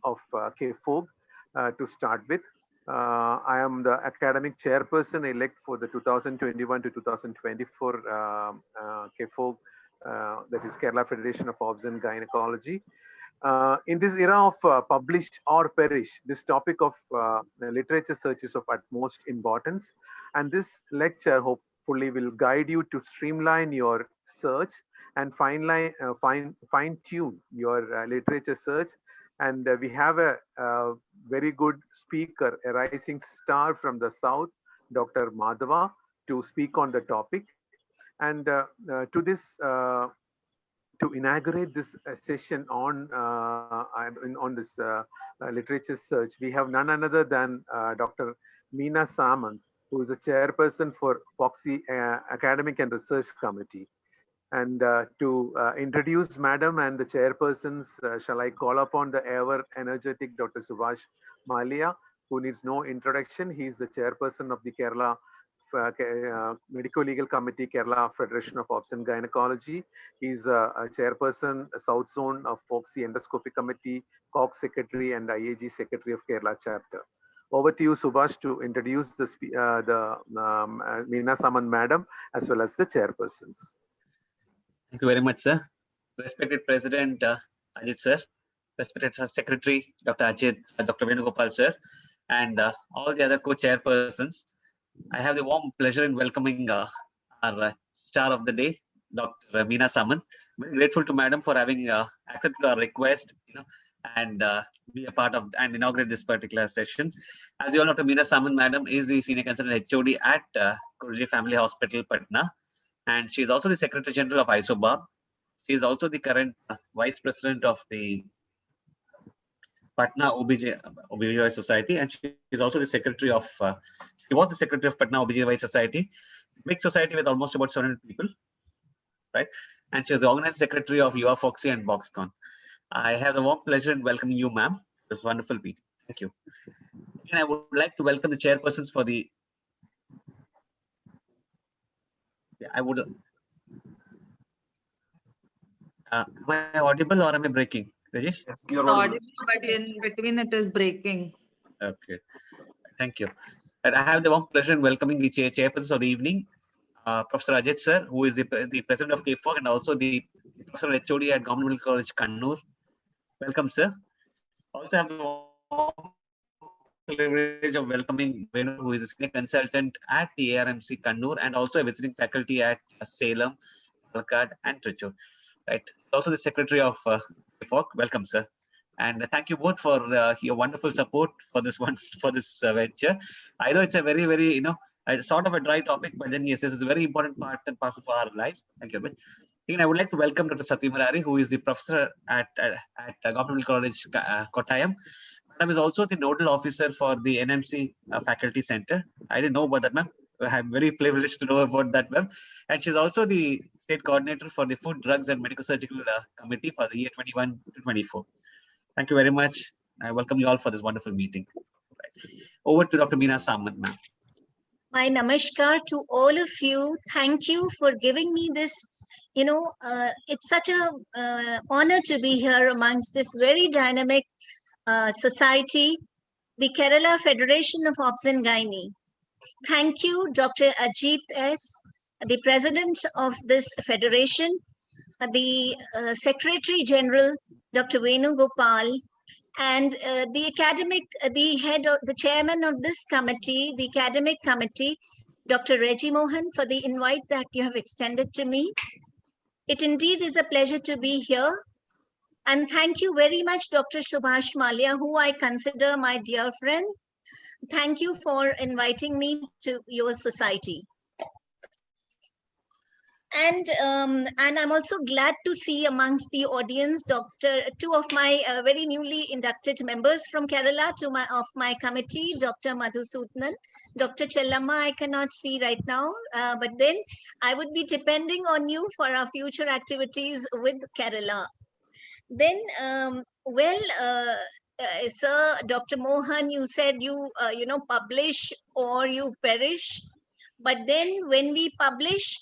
Of KFOG to start with. I am the academic chairperson elect for the 2021 to 2024 KFOG, that is Kerala Federation of Obs and Gynecology. In this era of published or perish, this topic of literature search is of utmost importance. And this lecture hopefully will guide you to streamline your search and fine tune your literature search. And we have a very good speaker, a rising star from the south, Dr. Madhava, to speak on the topic. And to this to inaugurate this session on this literature search, we have none other than Dr. Meena Samant, who is a chairperson for FOXY Academic and Research Committee. And to introduce Madam and the chairpersons, shall I call upon the ever energetic Dr. Subhash Malia, who needs no introduction. He is the chairperson of the Kerala Medico Legal Committee, Kerala Federation of Obs and Gynecology. He's a chairperson, South Zone of FOXY Endoscopy Committee, COX Secretary, and IAG Secretary of Kerala Chapter. Over to you, Subhash, to introduce the Meena Samant Madam as well as the chairpersons. Thank you very much, sir. Respected President Ajit, sir. Respected Secretary Dr. Ajit, Dr. Venugopal, sir, and all the other co-chairpersons. I have the warm pleasure in welcoming our star of the day, Dr. Meena Samant. Very grateful to Madam for having accepted our request, and be a part of and inaugurate this particular session. As you all know, Dr. Meena Samant, Madam, is the Senior Consultant HOD at Guruji Family Hospital, Patna, and she is also the Secretary General of ISOBAB. She is also the current Vice President of the Patna OBGY Society, and she is also the Secretary of. She was the Secretary of Patna OBGY Society, big society with almost about 700 people, right? And she was the Organizing Secretary of UA Foxy and Boxcon. I have the warm pleasure in welcoming you, ma'am, this wonderful meeting. Thank you. And I would like to welcome the chairpersons for the. Yeah, I would. Am I audible or am I breaking, Rajesh? Yes, you're audible. But in between it is breaking. Okay, thank you. And I have the warm pleasure in welcoming the chairpersons of the evening, Professor Ajit sir, who is the president of KFOG and also the Professor HOD at Government Medical College, Kannur. Welcome, sir. Also have the privilege of welcoming Venu, who is a senior consultant at the ARMC Kannur and also a visiting faculty at Salem, Palakkad, and Trichy. Right. Also the secretary of KFOG. Welcome, sir. And thank you both for your wonderful support for this venture. I know it's a very, very, sort of a dry topic, but then yes, this is a very important part and parcel of our lives. Thank you very much. Again, I would like to welcome Dr. Satya Murari, who is the professor at Government College, Kottayam. Madam is also the nodal officer for the NMC Faculty Center. I didn't know about that, ma'am. I'm very privileged to know about that, ma'am. And she's also the state coordinator for the Food, Drugs and Medical Surgical Committee for the year 21 to 24. Thank you very much. I welcome you all for this wonderful meeting. Right. Over to Dr. Meena Samant, ma'am. My namaskar to all of you. Thank you for giving me this. It's such a honor to be here amongst this very dynamic society, the Kerala Federation of Obs and Gynae. Thank you, Dr. Ajit S., the president of this federation, the Secretary General, Dr. Venu Gopal, and the chairman of this committee, the academic committee, Dr. Reggie Mohan, for the invite that you have extended to me. It indeed is a pleasure to be here. And thank you very much, Dr. Subhash Malia, who I consider my dear friend. Thank you for inviting me to your society. And I'm also glad to see amongst the audience, two of my very newly inducted members from Kerala of my committee, Dr. Madhusudhanan, Dr. Chellamma, I cannot see right now, but then I would be depending on you for our future activities with Kerala. Then, sir, Dr. Mohan, you said you publish or you perish, but then when we publish,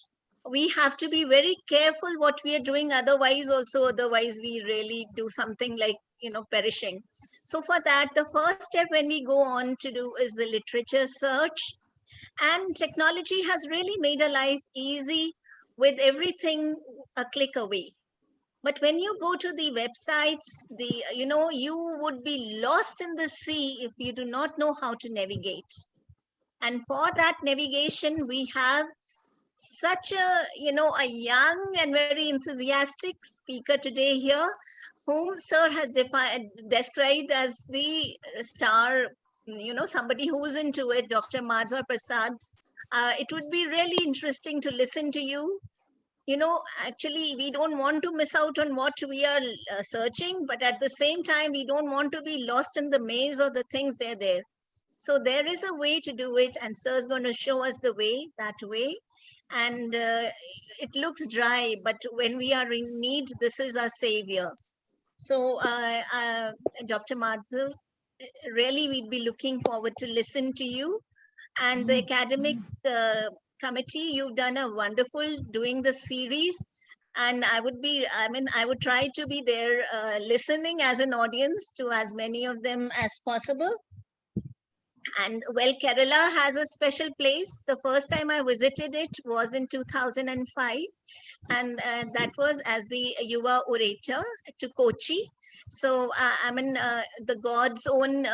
we have to be very careful what we are doing. Otherwise we really do something like, perishing. So for that, the first step when we go on to do is the literature search. And technology has really made our life easy with everything a click away. But when you go to the websites, you would be lost in the sea if you do not know how to navigate. And for that navigation, we have such a young and very enthusiastic speaker today here, whom sir has described as the star, somebody who's into it, Dr. Madhva Prasad. It would be really interesting to listen to you. Actually, we don't want to miss out on what we are searching, but at the same time, we don't want to be lost in the maze of the things there. So there is a way to do it, and sir is going to show us the way, that way. And it looks dry, but when we are in need, this is our savior. So Dr. Madhav, really we'd be looking forward to listen to you. And the academic committee, you've done a wonderful doing the series. And I would try to be there listening as an audience to as many of them as possible. And well, Kerala has a special place. The first time I visited it was in 2005. And that was as the Yuva orator to Kochi. So the God's own,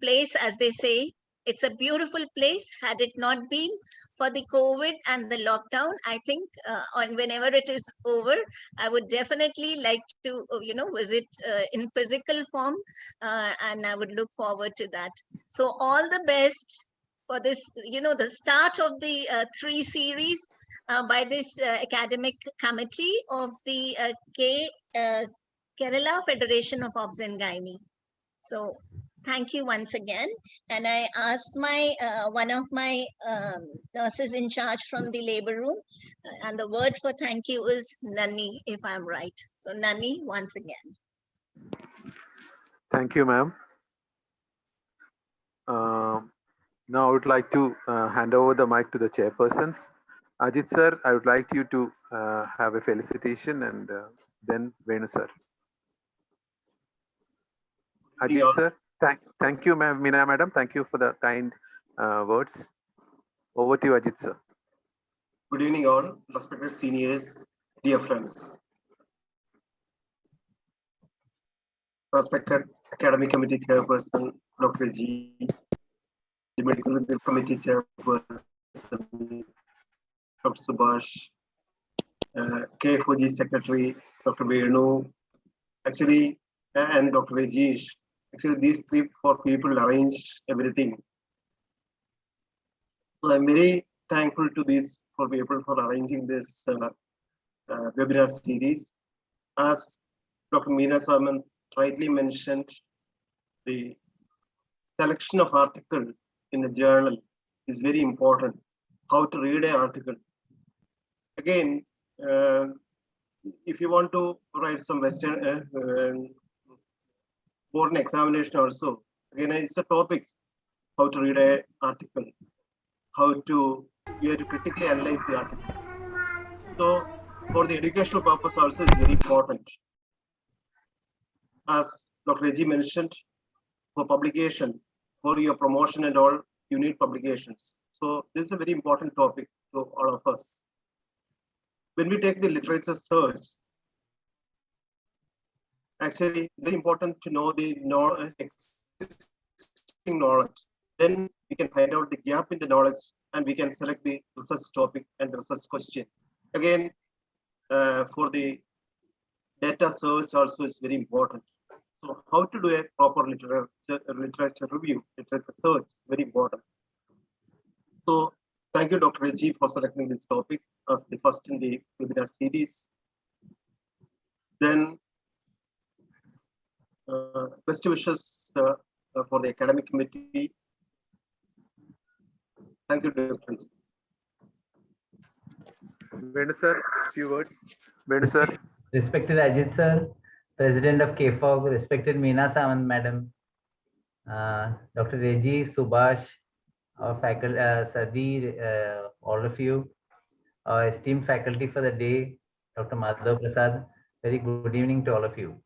place, as they say. It's a beautiful place. Had it not been for the COVID and the lockdown, I think, on whenever it is over, I would definitely like to, visit in physical form, and I would look forward to that. So all the best for this, the start of the 3 series by this academic committee of the Kerala Federation of Obs and Gynae. So thank you once again. And I asked my one of my nurses in charge from the labor room, and the word for thank you is Nani, if I'm right. So Nani, once again. Thank you, ma'am. Now I would like to hand over the mic to the chairpersons. Ajit sir, I would like you to have a felicitation, and then Venu sir. Ajit sir, thank you, Meena madam. Thank you for the kind words. Over to you, Ajit sir. Good evening, all respected seniors, dear friends. Respected Academic Committee Chairperson, Dr. G, the Medical Ethics Committee Chairperson, Dr. Subhash, K4G Secretary, Dr. Venu, actually, and Dr. Rajesh. Actually, these 3-4 people arranged everything. So I'm very thankful to these 4 people for arranging this webinar series. As Dr. Meena Samant rightly mentioned, the selection of article in the journal is very important. How to read an article. Again, if you want to write some Western board examination also, again, it's a topic, how to read an article, you have to critically analyze the article. So for the educational purpose also is very important. As Dr. Reggie mentioned, for publication, for your promotion and all, you need publications. So this is a very important topic to all of us. When we take the literature search, actually it's very important to know the existing knowledge. Then we can find out the gap in the knowledge and we can select the research topic and the research question. Again, for the data search also is very important. So how to do a proper literature review, literature search, very important. So thank you, Dr. Reggie, for selecting this topic as the first in the webinar series. Then best wishes for the academic committee. Thank you, Dr. Reggie. Venu sir, few words. Venu sir. Respected Ajit sir, President of KFOG, respected Meena Samant madam, Dr. Reggie, Subhash, our faculty, Sadi, all of you, our esteemed faculty for the day, Dr. Madhav Prasad, very good evening to all of you.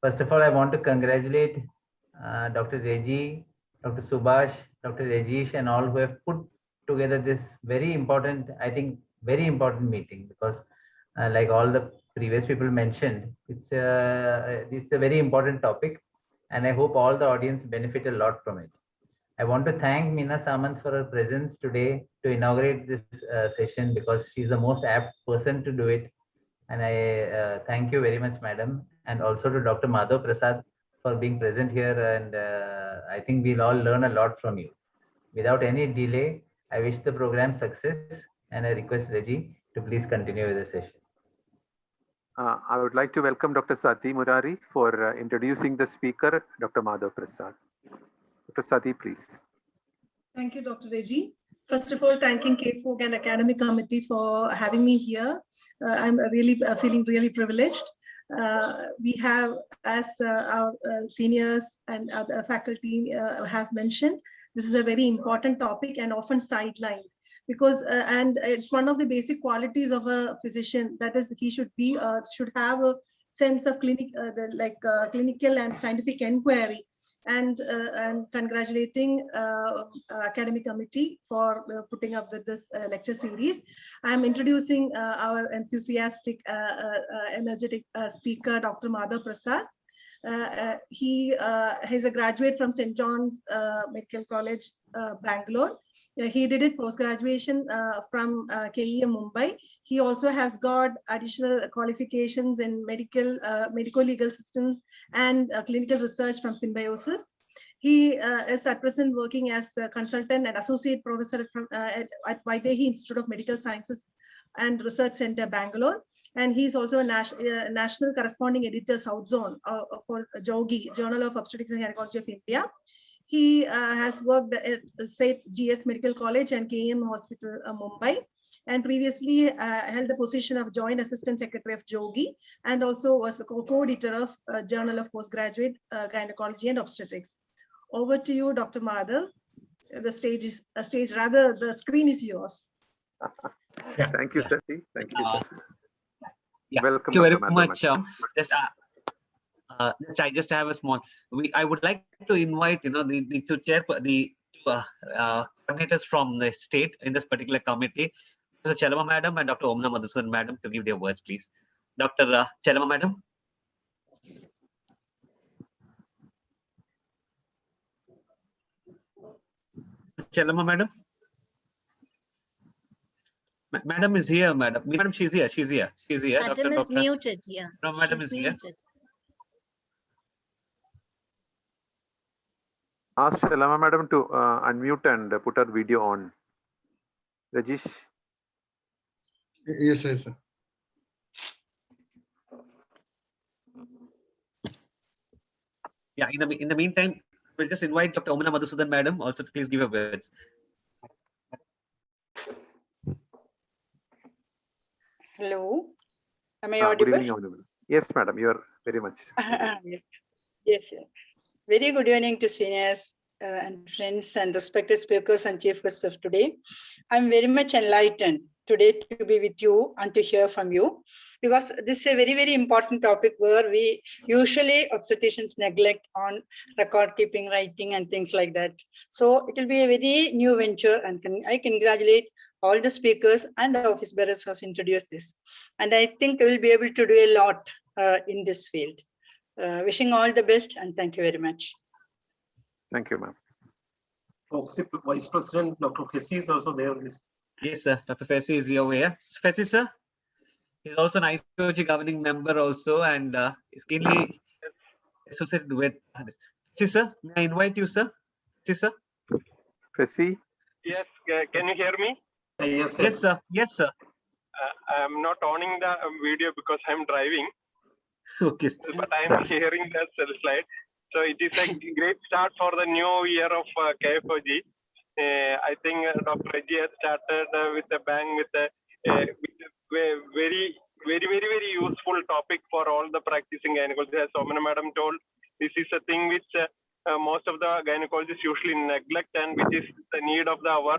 First of all, I want to congratulate Dr. Reggie, Dr. Subhash, Dr. Rajesh, and all who have put together this very important, I think, very important meeting, because like all the previous people mentioned, it's a very important topic, and I hope all the audience benefit a lot from it. I want to thank Meena Samant for her presence today to inaugurate this session, because she's the most apt person to do it. And I thank you very much, madam, and also to Dr. Madhav Prasad for being present here. And I think we'll all learn a lot from you. Without any delay, I wish the program success, and I request Reggie to please continue with the session. I would like to welcome Dr. Sati Murari for introducing the speaker, Dr. Madhav Prasad. Dr. Sati, please. Thank you, Dr. Reggie. First of all, thanking KFOG and Academic Committee for having me here. I'm really feeling really privileged. We have, as our seniors and other faculty have mentioned, this is a very important topic and often sidelined, because and it's one of the basic qualities of a physician, that is, he should have a sense of clinical and scientific inquiry. And congratulating Academic Committee for putting up with this lecture series. I'm introducing our enthusiastic, energetic speaker, Dr. Madhav Prasad. He is a graduate from St. John's Medical College, Bangalore. He did it post-graduation from KEM Mumbai. He also has got additional qualifications in medico-legal systems and clinical research from Symbiosis. He is at present working as a consultant and associate professor at Vaidehi Institute of Medical Sciences and Research Center, Bangalore. And he's also a national corresponding editor, South Zone, for JOGI, Journal of Obstetrics and Gynecology of India. He has worked at Seth GS Medical College and KM Hospital, Mumbai, and previously held the position of Joint Assistant Secretary of JOGI, and also was a co-editor of Journal of Postgraduate Gynecology and Obstetrics. Over to you, Dr. Madhav. The the screen is yours. Yeah. Thank you, Sati. Thank you. Yeah, Welcome, thank you very Dr. much. I just have a small. I would like to invite the two coordinators from the state in this particular committee, Mr. Chellamma Madam and Dr. Omna Madhusudan Madam, to give their words, please. Dr. Chellamma Madam. Chellamma Madam. Madam is here, madam. Madam, she's here. She's here. She's here. Madam is muted. Yeah. No, madam She's is here. muted. Ask Chellamma Madam to unmute and put her video on. Rajesh. Yes, sir. Yeah. In the meantime, we'll just invite Dr. Omna Madhusudan Madam also to please give her words. Hello, am I Good audible? evening, yes, madam. You are very much. Yes, sir. Very good evening to seniors and friends and respected speakers and chief guests of today. I'm very much enlightened today to be with you and to hear from you, because this is a very, very important topic where we usually obstetricians neglect on record keeping, writing and things like that. So it will be a very new venture, and I congratulate all the speakers and the office bearers who has introduced this. And I think we'll be able to do a lot in this field. Wishing all the best and thank you very much. Thank you, ma'am. Vice President Dr. Fessi is also there. Yes, sir. Dr. Fessi is here. Fessi, sir. He's also an ICOG governing member also, and keenly associated with this. Fessi, sir, may I invite you, sir? Fessi, sir. Fessi. Yes, can you hear me? Yes, Yes, sir. Yes, sir. I'm not owning the video because I'm driving, Okay. but I'm hearing the slide. So it is a great start for the new year of KFOG. I think Dr. Reggie has started with a bang, with a very useful topic for all the practicing gynecologists. As Omna Madam told, this is a thing which most of the gynecologists usually neglect, and which is the need of the hour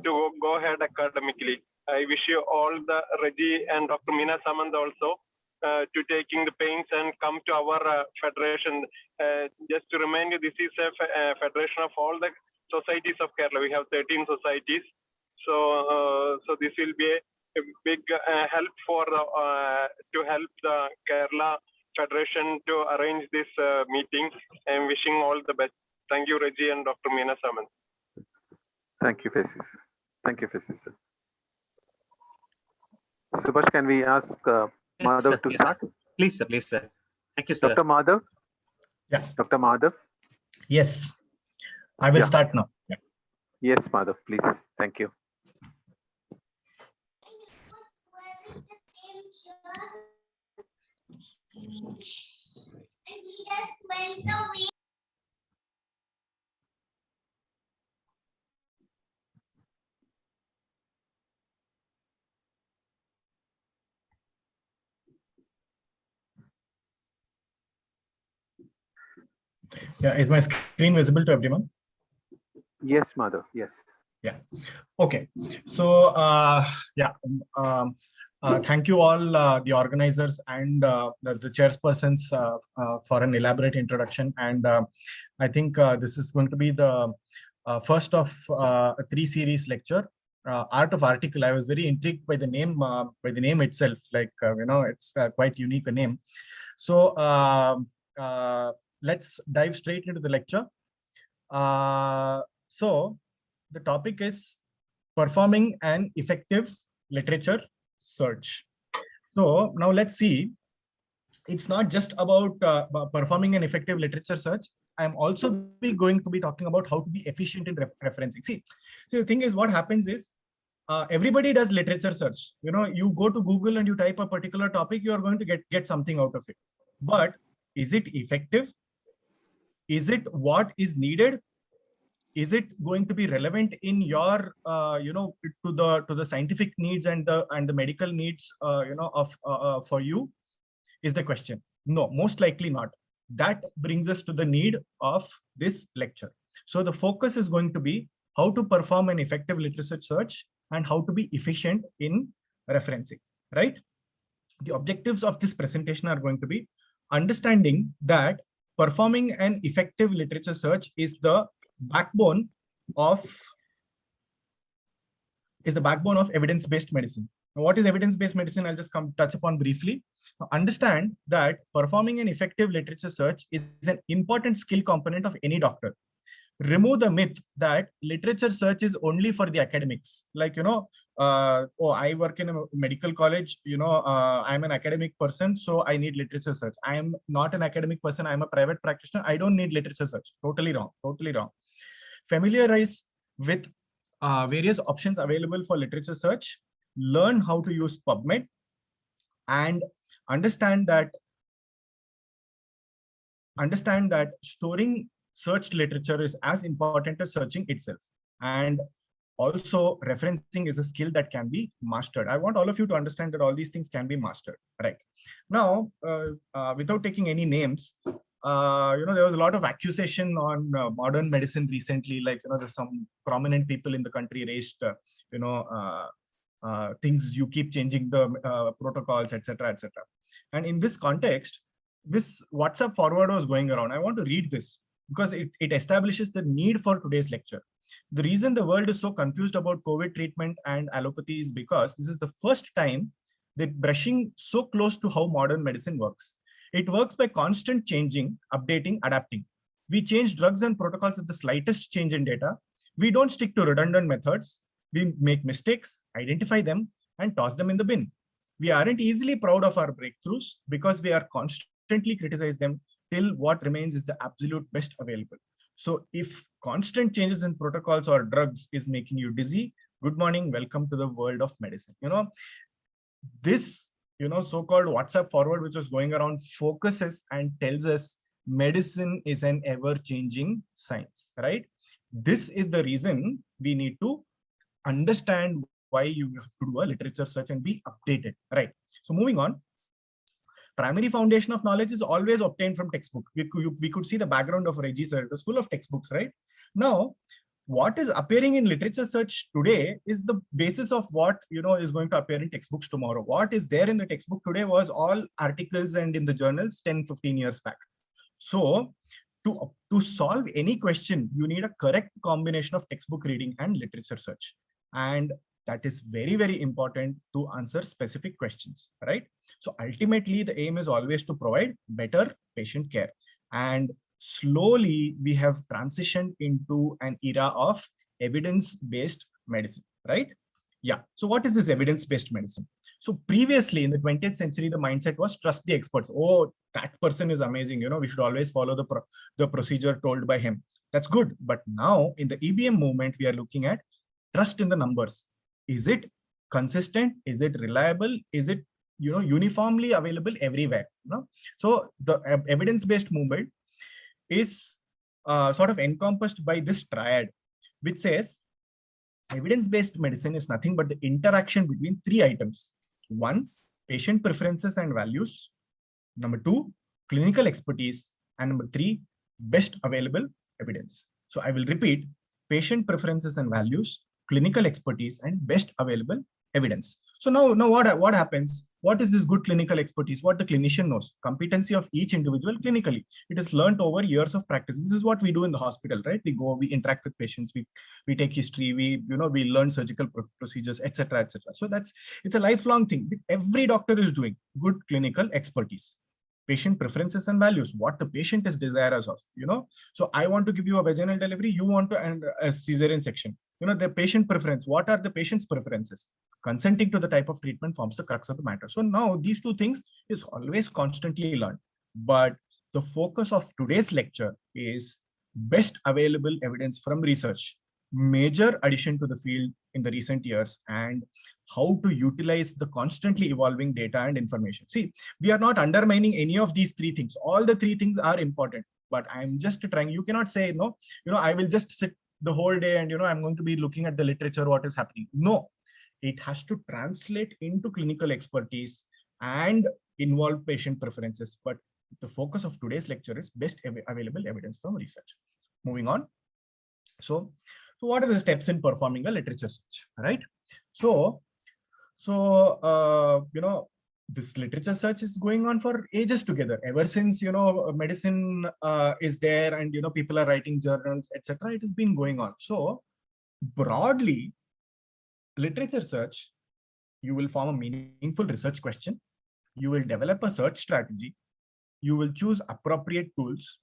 to go ahead academically. I wish you all, the Reggie and Dr. Meena Samant also, to taking the pains and come to our federation. Just to remind you, this is a federation of all the societies of Kerala. We have 13 societies. So this will be a big help for to help the Kerala Federation to arrange this meeting. I'm wishing all the best. Thank you, Reggie and Dr. Meena Samant. Thank you, Fessi, sir. Thank you, Fessi, sir. Subhash, can we ask Madhav to start? Please, sir. Please, sir. Thank you, sir. Dr. Madhav? Yeah. Dr. Madhav? Yes, I will start now. Yeah. Yes, Madhav, please. Thank you. Yeah, is my screen visible to everyone? Yes, Madhav. Yes. Yeah. Okay. So thank you all the organizers and the chairpersons for an elaborate introduction. And I think this is going to be the first of a 3-series lecture. Art of Article. I was very intrigued by the name itself. Like it's quite unique a name. So let's dive straight into the lecture. So the topic is performing an effective literature search. So now let's see. It's not just about performing an effective literature search. I'm also going to be talking about how to be efficient in referencing. See, so the thing is, what happens is everybody does literature search. You know, you go to Google and you type a particular topic, you are going to get something out of it. But is it effective? Is it what is needed? Is it going to be relevant in your, to the scientific needs and the medical needs, for you? Is the question. No, most likely not. That brings us to the need of this lecture. So the focus is going to be how to perform an effective literature search and how to be efficient in referencing, right? The objectives of this presentation are going to be understanding that performing an effective literature search is the backbone of evidence-based medicine. Now, what is evidence-based medicine? I'll just touch upon briefly. Now, understand that performing an effective literature search is an important skill component of any doctor. Remove the myth that literature search is only for the academics. Like, oh, I work in a medical college, I'm an academic person, so I need literature search. I am not an academic person. I'm a private practitioner. I don't need literature search. Totally wrong. Totally wrong. Familiarize with various options available for literature search. Learn how to use PubMed and understand that storing searched literature is as important as searching itself. And also referencing is a skill that can be mastered. I want all of you to understand that all these things can be mastered. Right now, without taking any names, there was a lot of accusation on modern medicine recently. Like, there's some prominent people in the country raised, things, you keep changing the protocols, etc., etc. And in this context, this WhatsApp forward was going around. I want to read this because it establishes the need for today's lecture. The reason the world is so confused about COVID treatment and allopathy is because this is the first time that brushing so close to how modern medicine works. It works by constant changing, updating, adapting. We change drugs and protocols at the slightest change in data. We don't stick to redundant methods. We make mistakes, identify them, and toss them in the bin. We aren't easily proud of our breakthroughs because we are constantly criticize them till what remains is the absolute best available. So if constant changes in protocols or drugs is making you dizzy, good morning, welcome to the world of medicine. This, so-called WhatsApp forward, which was going around, focuses and tells us medicine is an ever-changing science, right? This is the reason we need to understand why you have to do a literature search and be updated, right? So moving on, primary foundation of knowledge is always obtained from textbook. We could see the background of Reggie sir. It was full of textbooks, right? Now, what is appearing in literature search today is the basis of what is going to appear in textbooks tomorrow. What is there in the textbook today was all articles and in the journals 10-15 years back. So to solve any question, you need a correct combination of textbook reading and literature search. And that is very, very important to answer specific questions, right? So ultimately, the aim is always to provide better patient care. And slowly, we have transitioned into an era of evidence-based medicine, right? Yeah. So what is this evidence-based medicine? So previously, in the 20th century, the mindset was trust the experts. Oh, that person is amazing. We should always follow the procedure told by him. That's good. But now, in the EBM movement, we are looking at trust in the numbers. Is it consistent? Is it reliable? Is it uniformly available everywhere? So the evidence-based movement is sort of encompassed by this triad, which says evidence-based medicine is nothing but the interaction between three items. One, patient preferences and values. Number two, clinical expertise. And number three, best available evidence. So I will repeat: patient preferences and values, clinical expertise, and best available evidence. So now what happens? What is this good clinical expertise? What the clinician knows, competency of each individual clinically. It is learned over years of practice. This is what we do in the hospital, right? We go, we interact with patients, we take history, we learn surgical procedures, etc., etc. So it's a lifelong thing. Every doctor is doing good clinical expertise. patient preferences and values, what the patient is desirous of, So I want to give you a vaginal delivery, you want to and a cesarean section. The patient preference, what are the patient's preferences? Consenting to the type of treatment forms the crux of the matter. So now these two things is always constantly learned. But the focus of today's lecture is best available evidence from research, major addition to the field in the recent years, and how to utilize the constantly evolving data and information. See, we are not undermining any of these three things. All the three things are important, but I'm just trying, you cannot say, no, I will just sit the whole day and, I'm going to be looking at the literature, what is happening. No, it has to translate into clinical expertise and involve patient preferences. But the focus of today's lecture is best available evidence from research. Moving on. So what are the steps in performing a literature search, right? So this literature search is going on for ages together. Ever since, medicine is there and, people are writing journals, etc. It has been going on. So broadly, literature search, you will form a meaningful research question. You will develop a search strategy. You will choose appropriate tools.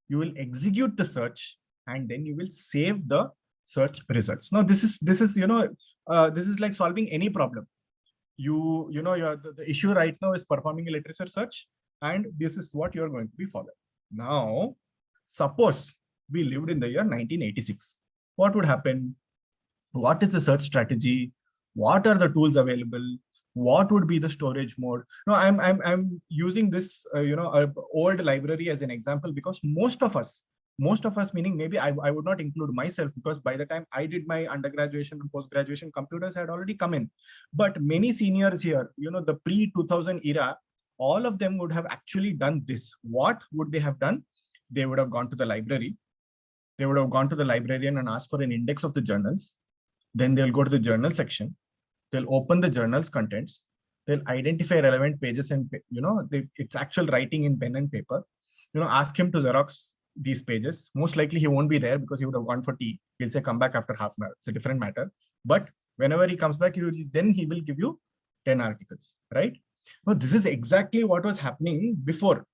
You will execute the search, and then you will save the search results. Now, this is like solving any problem. The issue right now is performing a literature search, and this is what you're going to be following. Now, suppose we lived in the year 1986. What would happen? What is the search strategy? What are the tools available? What would be the storage mode? No, I'm using this old library as an example, because most of us, meaning maybe I would not include myself, because by the time I did my undergraduation and post-graduation, computers had already come in. But many seniors here, the pre-2000 era, all of them would have actually done this. What would they have done? They would have gone to the library. They would have gone to the librarian and asked for an index of the journals. Then they'll go to the journal section. They'll open the journal's contents. They'll identify relevant pages and, it's actual writing in pen and paper. Ask him to Xerox these pages. Most likely he won't be there because he would have gone for tea. He'll say, come back after half an hour. It's a different matter. But whenever he comes back, then he will give you 10 articles, right? Now, this is exactly what was happening before.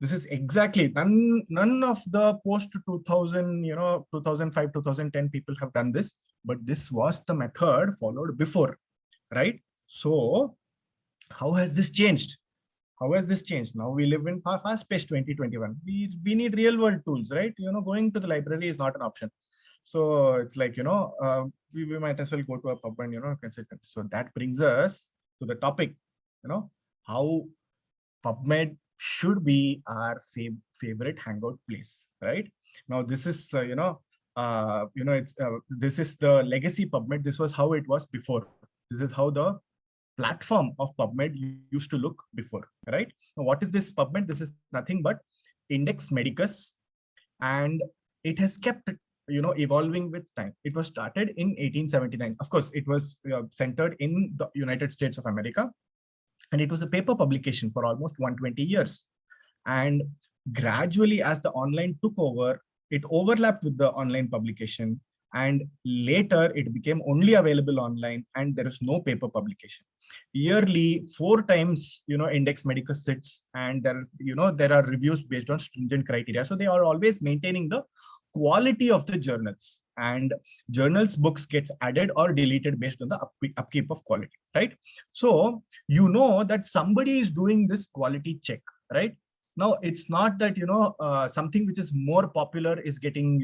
This is exactly, none of the post 2000, 2005, 2010 people have done this, but this was the method followed before, right? So how has this changed? How has this changed? Now we live in fast-paced 2021. We need real-world tools, right? Going to the library is not an option. So it's like, we might as well go to a pub and, consultant. So that brings us to the topic, how PubMed should be our favorite hangout place, right? Now this is, this is the legacy PubMed. This was how it was before. This is how the platform of PubMed used to look before, right? Now, what is this PubMed? This is nothing but Index Medicus, and it has kept, evolving with time. It was started in 1879. Of course, it was centered in the United States of America, and it was a paper publication for almost 120 years. And gradually, as the online took over, it overlapped with the online publication. And later it became only available online, and there is no paper publication. Yearly, 4 times, Index Medicus sits, and there are reviews based on stringent criteria. So they are always maintaining the quality of the journals, and journals books gets added or deleted based on the upkeep of quality, right? So that somebody is doing this quality check, right? Now, it's not that, something which is more popular is getting,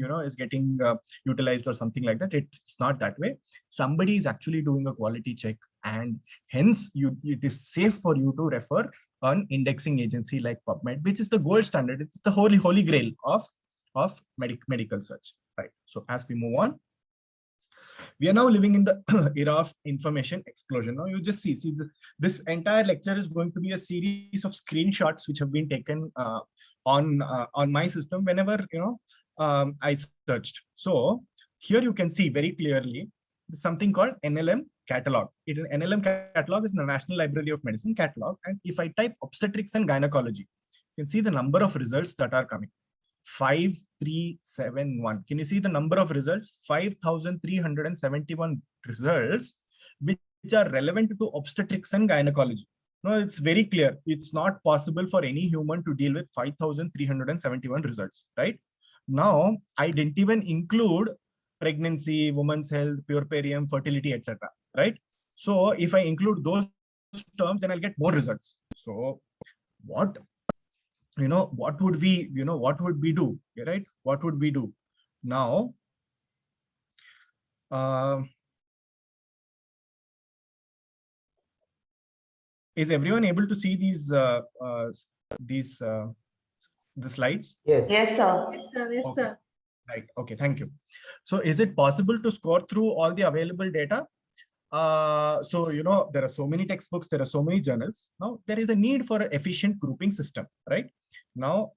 utilized or something like that. It's not that way. Somebody is actually doing a quality check, and hence it is safe for you to refer an indexing agency like PubMed, which is the gold standard. It's the holy grail of medical search, right? So as we move on, we are now living in the era of information explosion. Now you just see this entire lecture is going to be a series of screenshots which have been taken on my system whenever I searched. So here you can see very clearly something called NLM catalog. NLM catalog is the National Library of Medicine catalog, and if I type obstetrics and gynecology, you can see the number of results that are coming. 5371. Can you see the number of results? 5,371 results which are relevant to obstetrics and gynecology. No, it's very clear. It's not possible for any human to deal with 5,371 results, right? Now, I didn't even include pregnancy, women's health, puerperium, fertility, etc. Right? So if I include those terms, then I'll get more results. So what would we do, right? What would we do now? Is everyone able to see these the slides? Yes. Yes, sir. Yes, sir. Yes, Okay. sir. Right. Okay. Thank you. So is it possible to score through all the available data? So, there are so many textbooks, there are so many journals. Now, there is a need for an efficient grouping system, right? Now,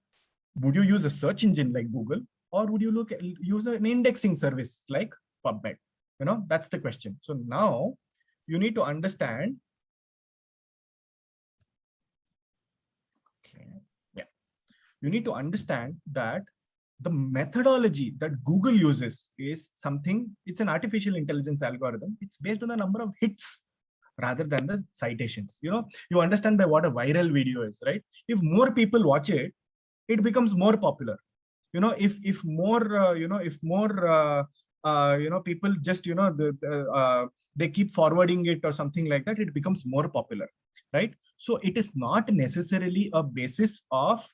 would you use a search engine like Google, or would you use an indexing service like PubMed? That's the question. So now you need to understand. Okay. Yeah. You need to understand that the methodology that Google uses is something, it's an artificial intelligence algorithm. It's based on the number of hits rather than the citations. You understand by what a viral video is, right? If more people watch it, it becomes more popular. If more people just they keep forwarding it or something like that, it becomes more popular, right? So it is not necessarily a basis of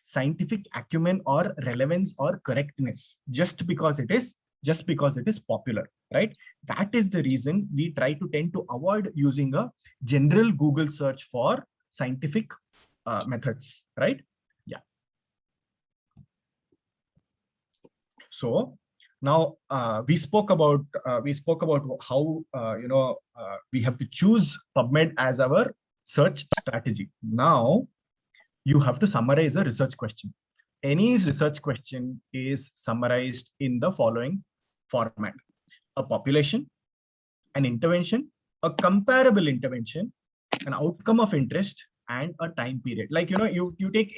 scientific acumen or relevance or correctness just because it is popular, right? That is the reason we try to tend to avoid using a general Google search for scientific methods, right? Yeah. So now we spoke about how we have to choose PubMed as our search strategy. Now you have to summarize a research question. Any research question is summarized in the following format: a population, an intervention, a comparable intervention, an outcome of interest, and a time period. Like you take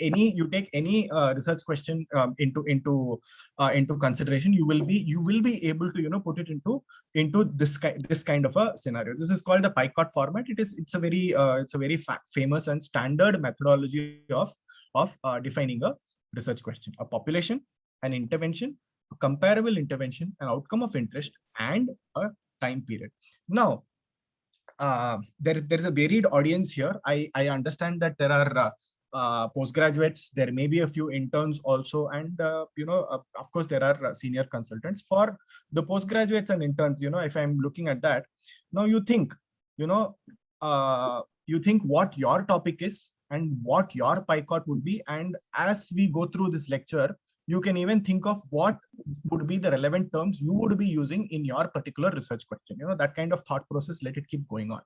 any research question into consideration, you will be able to put it into this kind of a scenario. This is called the PICOT format. It's a very famous and standard methodology of defining a research question: a population, an intervention, a comparable intervention, an outcome of interest, and a time period. Now, there is a varied audience here. I understand that there are postgraduates, there may be a few interns also, and of course there are senior consultants. For the postgraduates and interns, if I'm looking at that, now you think what your topic is and what your PICOT would be, and as we go through this lecture, you can even think of what would be the relevant terms you would be using in your particular research question. That kind of thought process, let it keep going on,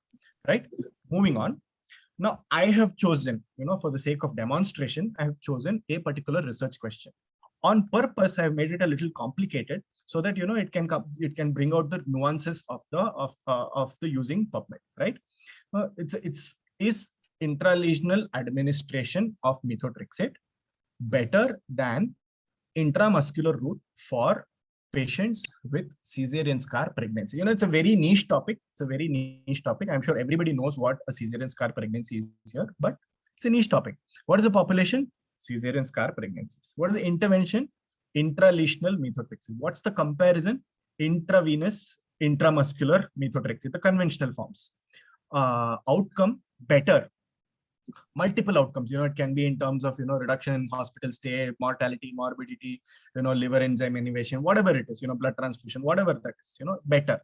right? Moving on. Now, I have chosen, for the sake of demonstration, I have chosen a particular research question. On purpose, I have made it a little complicated so that it can bring out the nuances of the using PubMed, right? Is intralesional administration of methotrexate better than intramuscular route for patients with cesarean scar pregnancy? It's a very niche topic. I'm sure everybody knows what a cesarean scar pregnancy is here, but it's a niche topic. What is the population? Cesarean scar pregnancies. What is the intervention? Intralesional methotrexate. What's the comparison? Intravenous, intramuscular methotrexate, the conventional forms. Outcome, better. Multiple outcomes, it can be in terms of reduction in hospital stay, mortality, morbidity, liver enzyme inhibition, whatever it is, blood transfusion, whatever that is, better.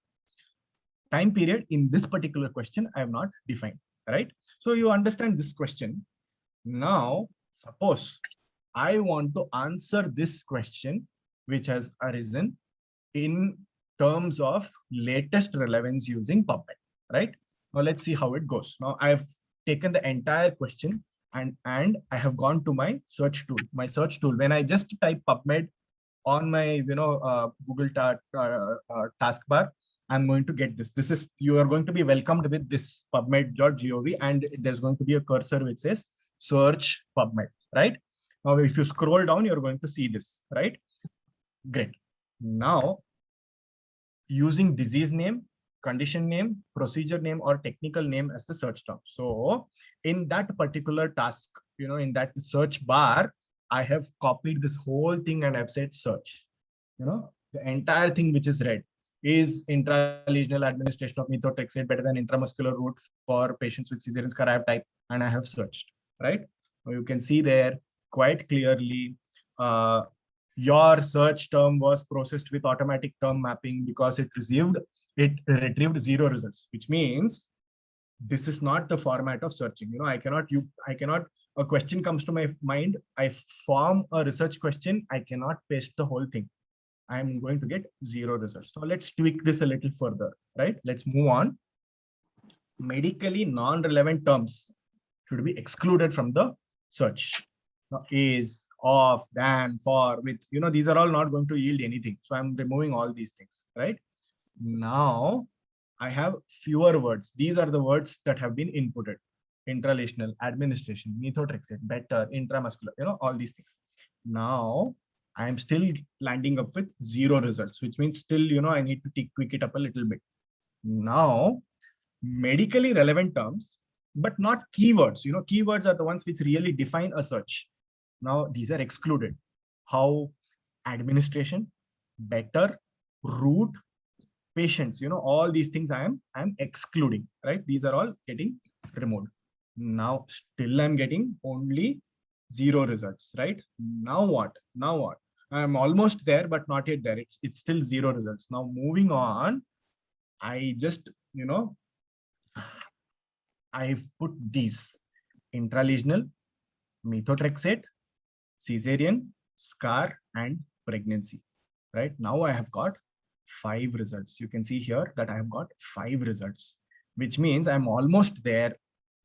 Time period in this particular question I have not defined, right? So you understand this question. Now suppose I want to answer this question which has arisen in terms of latest relevance using PubMed, right? Now let's see how it goes. Now I've taken the entire question and I have gone to my search tool. When I just type PubMed on my Google taskbar, I'm going to get this. You are going to be welcomed with this PubMed.gov, and there's going to be a cursor which says search PubMed, right? Now if you scroll down, you're going to see this, right? Great. Now using disease name, condition name, procedure name, or technical name as the search term. So in that particular task, in that search bar, I have copied this whole thing and I've said search. The entire thing which is red is intralesional administration of methotrexate better than intramuscular route for patients with cesarean scar. I have typed and I have searched, right? So you can see there quite clearly, your search term was processed with automatic term mapping because it retrieved 0 results, which means this is not the format of searching. I cannot, a question comes to my mind, I form a research question, I cannot paste the whole thing. I'm going to get 0 results. Now let's tweak this a little further, right? Let's move on. Medically non-relevant terms should be excluded from the search. Now, is, of, than, for, with, these are all not going to yield anything. So I'm removing all these things, right? Now I have fewer words. These are the words that have been inputted. Intralesional, administration, methotrexate, better, intramuscular, all these things. Now I'm still landing up with 0 results, which means still, I need to tweak it up a little bit. Now, medically relevant terms, but not keywords. Keywords are the ones which really define a search. Now, these are excluded. How? Administration, better, route, patients, all these things I am excluding, right? These are all getting removed. Now, still I'm getting only 0 results, right? Now what? I'm almost there, but not yet there. It's still 0 results. Now moving on, I just, I've put these: intralesional, methotrexate, cesarean, scar, and pregnancy, right? Now I have got 5 results. You can see here that I have got 5 results, which means I'm almost there,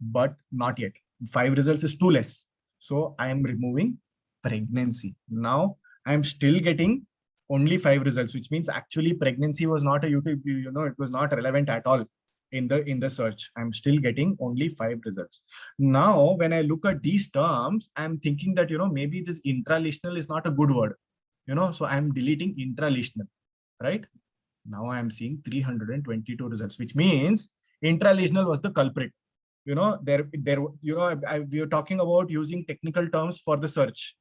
but not yet. 5 results is too less. So I am removing pregnancy. Now I'm still getting only 5 results, which means actually pregnancy was not a YouTube, it was not relevant at all in the search. I'm still getting only 5 results. Now, when I look at these terms, I'm thinking that, maybe this intralesional is not a good word, so I'm deleting intralesional, right? Now I'm seeing 322 results, which means intralesional was the culprit. We are talking about using technical terms for the search.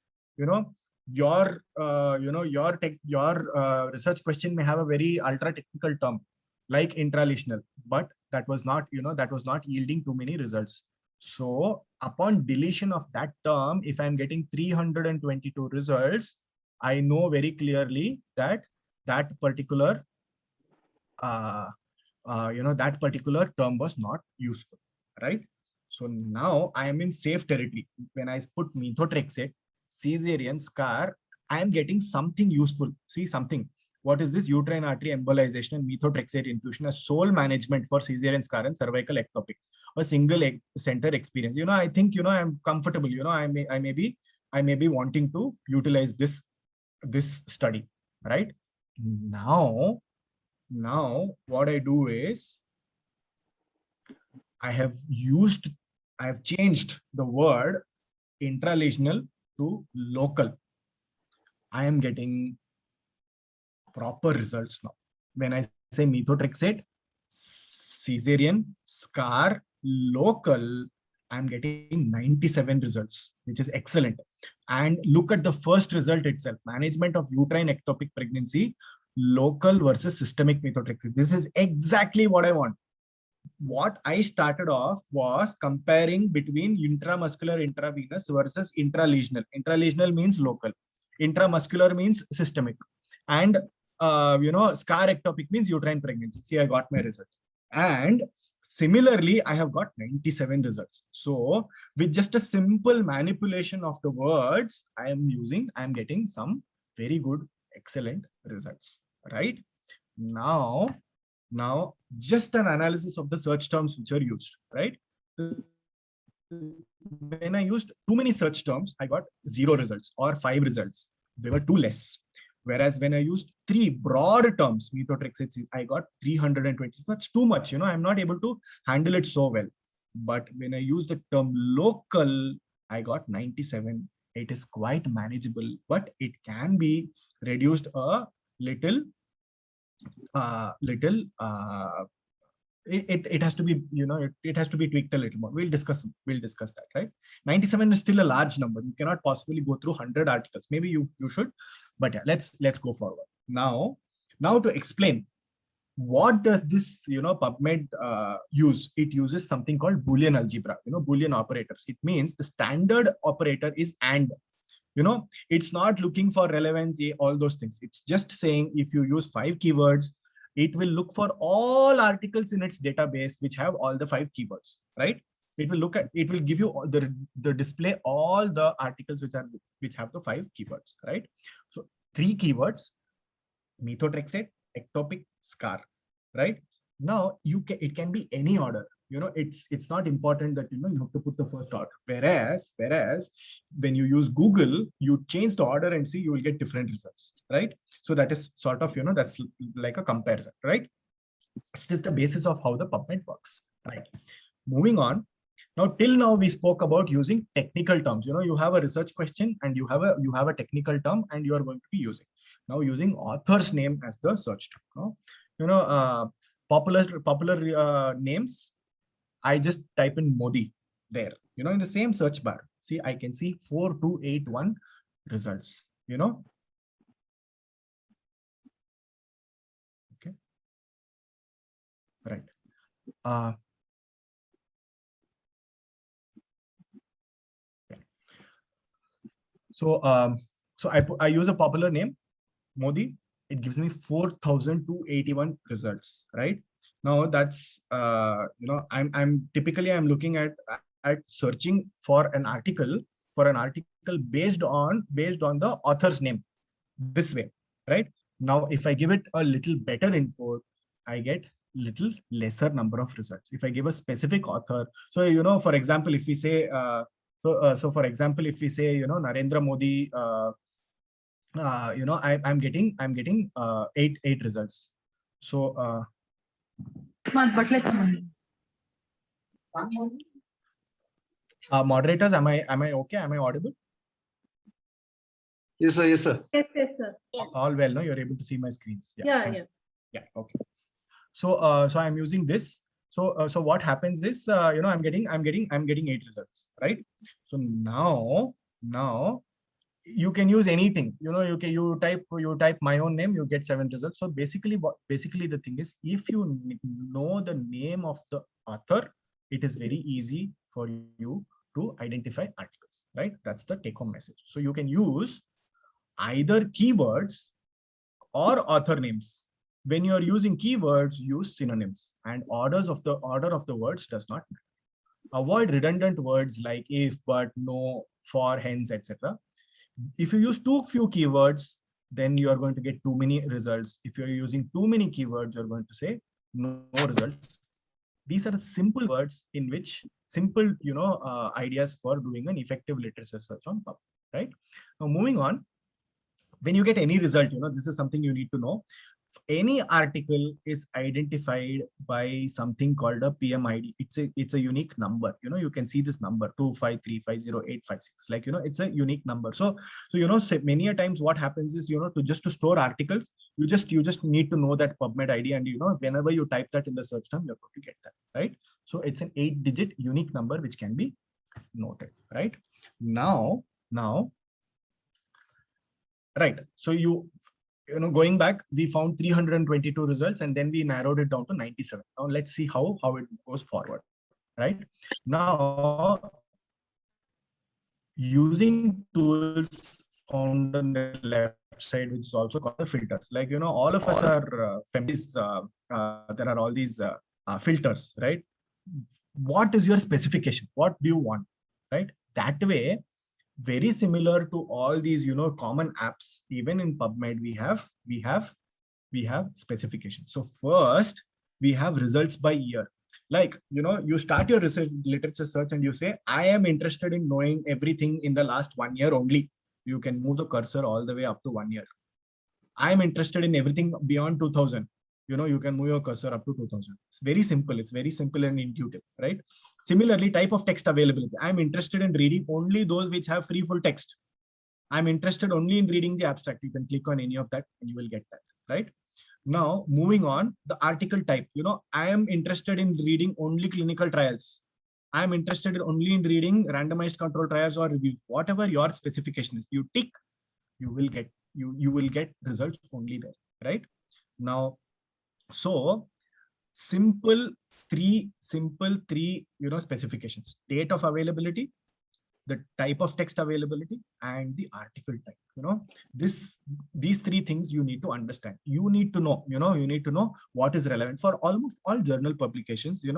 Your research question may have a very ultra technical term like intralesional, but that was not yielding too many results. So upon deletion of that term, if I'm getting 322 results, I know very clearly that particular that particular term was not useful, right? So now I am in safe territory. When I put methotrexate, cesarean, scar, I am getting something useful. See something. What is this? Uterine artery embolization and methotrexate infusion as sole management for cesarean scar and cervical ectopic. A single center experience. I think, I'm comfortable. I may be wanting to utilize this study, right? Now what I do is I have changed the word intralesional to local. I am getting proper results now. When I say methotrexate, cesarean, scar, local, I'm getting 97 results, which is excellent. And look at the first result itself: management of uterine ectopic pregnancy, local versus systemic methotrexate. This is exactly what I want. What I started off was comparing between intramuscular intravenous versus intralesional. Intralesional means local, intramuscular means systemic, and scar ectopic means uterine pregnancy. See, I got my result. And similarly, I have got 97 results. So with just a simple manipulation of the words I am getting some very good, excellent results, right? Now just an analysis of the search terms which are used, right? When I used too many search terms, I got 0 results or 5 results. They were too less. Whereas when I used 3 broad terms, methotrexate, I got 320. That's too much. I'm not able to handle it so well. But when I use the term local, I got 97. It is quite manageable, but it can be reduced a little it has to be, it has to be tweaked a little more. We'll discuss that, right? 97 is still a large number. You cannot possibly go through 100 articles. Maybe you should, but yeah, let's go forward. Now to explain what does this, PubMed use. It uses something called Boolean algebra, Boolean operators. It means the standard operator is AND. It's not looking for relevance, all those things. It's just saying if you use 5 keywords, it will look for all articles in its database which have all the 5 keywords, right? It will give you the display all the articles which have the 5 keywords, right? So 3 keywords: methotrexate, ectopic, scar, right? Now it can be any order. It's not important that you have to put the first order. Whereas when you use Google, you change the order and see, you will get different results, right? So that is sort of, that's like a comparison, right? It's just the basis of how the PubMed works, right? Moving on. Now, till now we spoke about using technical terms. You have a research question and you have a technical term and you are going to be using. Now using author's name as the search term. Popular names. I just type in Modi there, in the same search bar. See, I can see 4281 results, Okay. Right. So I use a popular name, Modi. It gives me 4,281 results, right? Now that's I'm typically looking at searching for an article based on the author's name, this way, right? Now if I give it a little better input, I get little lesser number of results. If I give a specific author, so for example, if we say for example, if we say Narendra Modi, I'm getting 8 results. So moderators, am I okay? Am I audible? Yes, sir. Yes, sir. Yes, sir. Yes. All well, no? You're able to see my screens. Yeah. Okay. So I'm using this. So what happens is, I'm getting 8 results, right? So now you can use anything. You type my own name, you get 7 results. So basically the thing is, if you know the name of the author, it is very easy for you to identify articles, right? That's the take-home message. So you can use either keywords or author names. When you are using keywords, use synonyms, and order of the words does not matter. Avoid redundant words like if, but, no, for, hence, etc. If you use too few keywords, then you are going to get too many results. If you're using too many keywords, you're going to say no results. These are simple words in which simple, ideas for doing an effective literature search on PubMed, right? Now moving on, when you get any result, this is something you need to know. Any article is identified by something called a PMID. It's a unique number. You can see this number 253508556. Like, it's a unique number. So many a times what happens is, to store articles, you just need to know that PubMed ID, and whenever you type that in the search term, you're going to get that, right? So it's an 8-digit unique number which can be noted, right? Now, right. So going back, we found 322 results, and then we narrowed it down to 97. Now let's see how it goes forward, right? Now, using tools found on the left side, which is also called the filters. Like, all of us are feminists. There are all these filters, right? What is your specification? What do you want, right? That way, very similar to all these, common apps, even in PubMed, we have specifications. So first, we have results by year. Like, you start your research literature search and you say, I am interested in knowing everything in the last 1 year only. You can move the cursor all the way up to 1 year. I am interested in everything beyond 2000. You can move your cursor up to 2000. It's very simple. It's very simple and intuitive, right? Similarly, type of text availability. I'm interested in reading only those which have free full text. I'm interested only in reading the abstract. You can click on any of that and you will get that, right? Now, moving on, the article type, I am interested in reading only clinical trials. I am interested only in reading randomized control trials or reviews. Whatever your specification is, you tick, you will get results only there, right? Now, so simple three, specifications: date of availability, the type of text availability, and the article type. These three things you need to understand. You need to know, you need to know what is relevant for almost all journal publications. We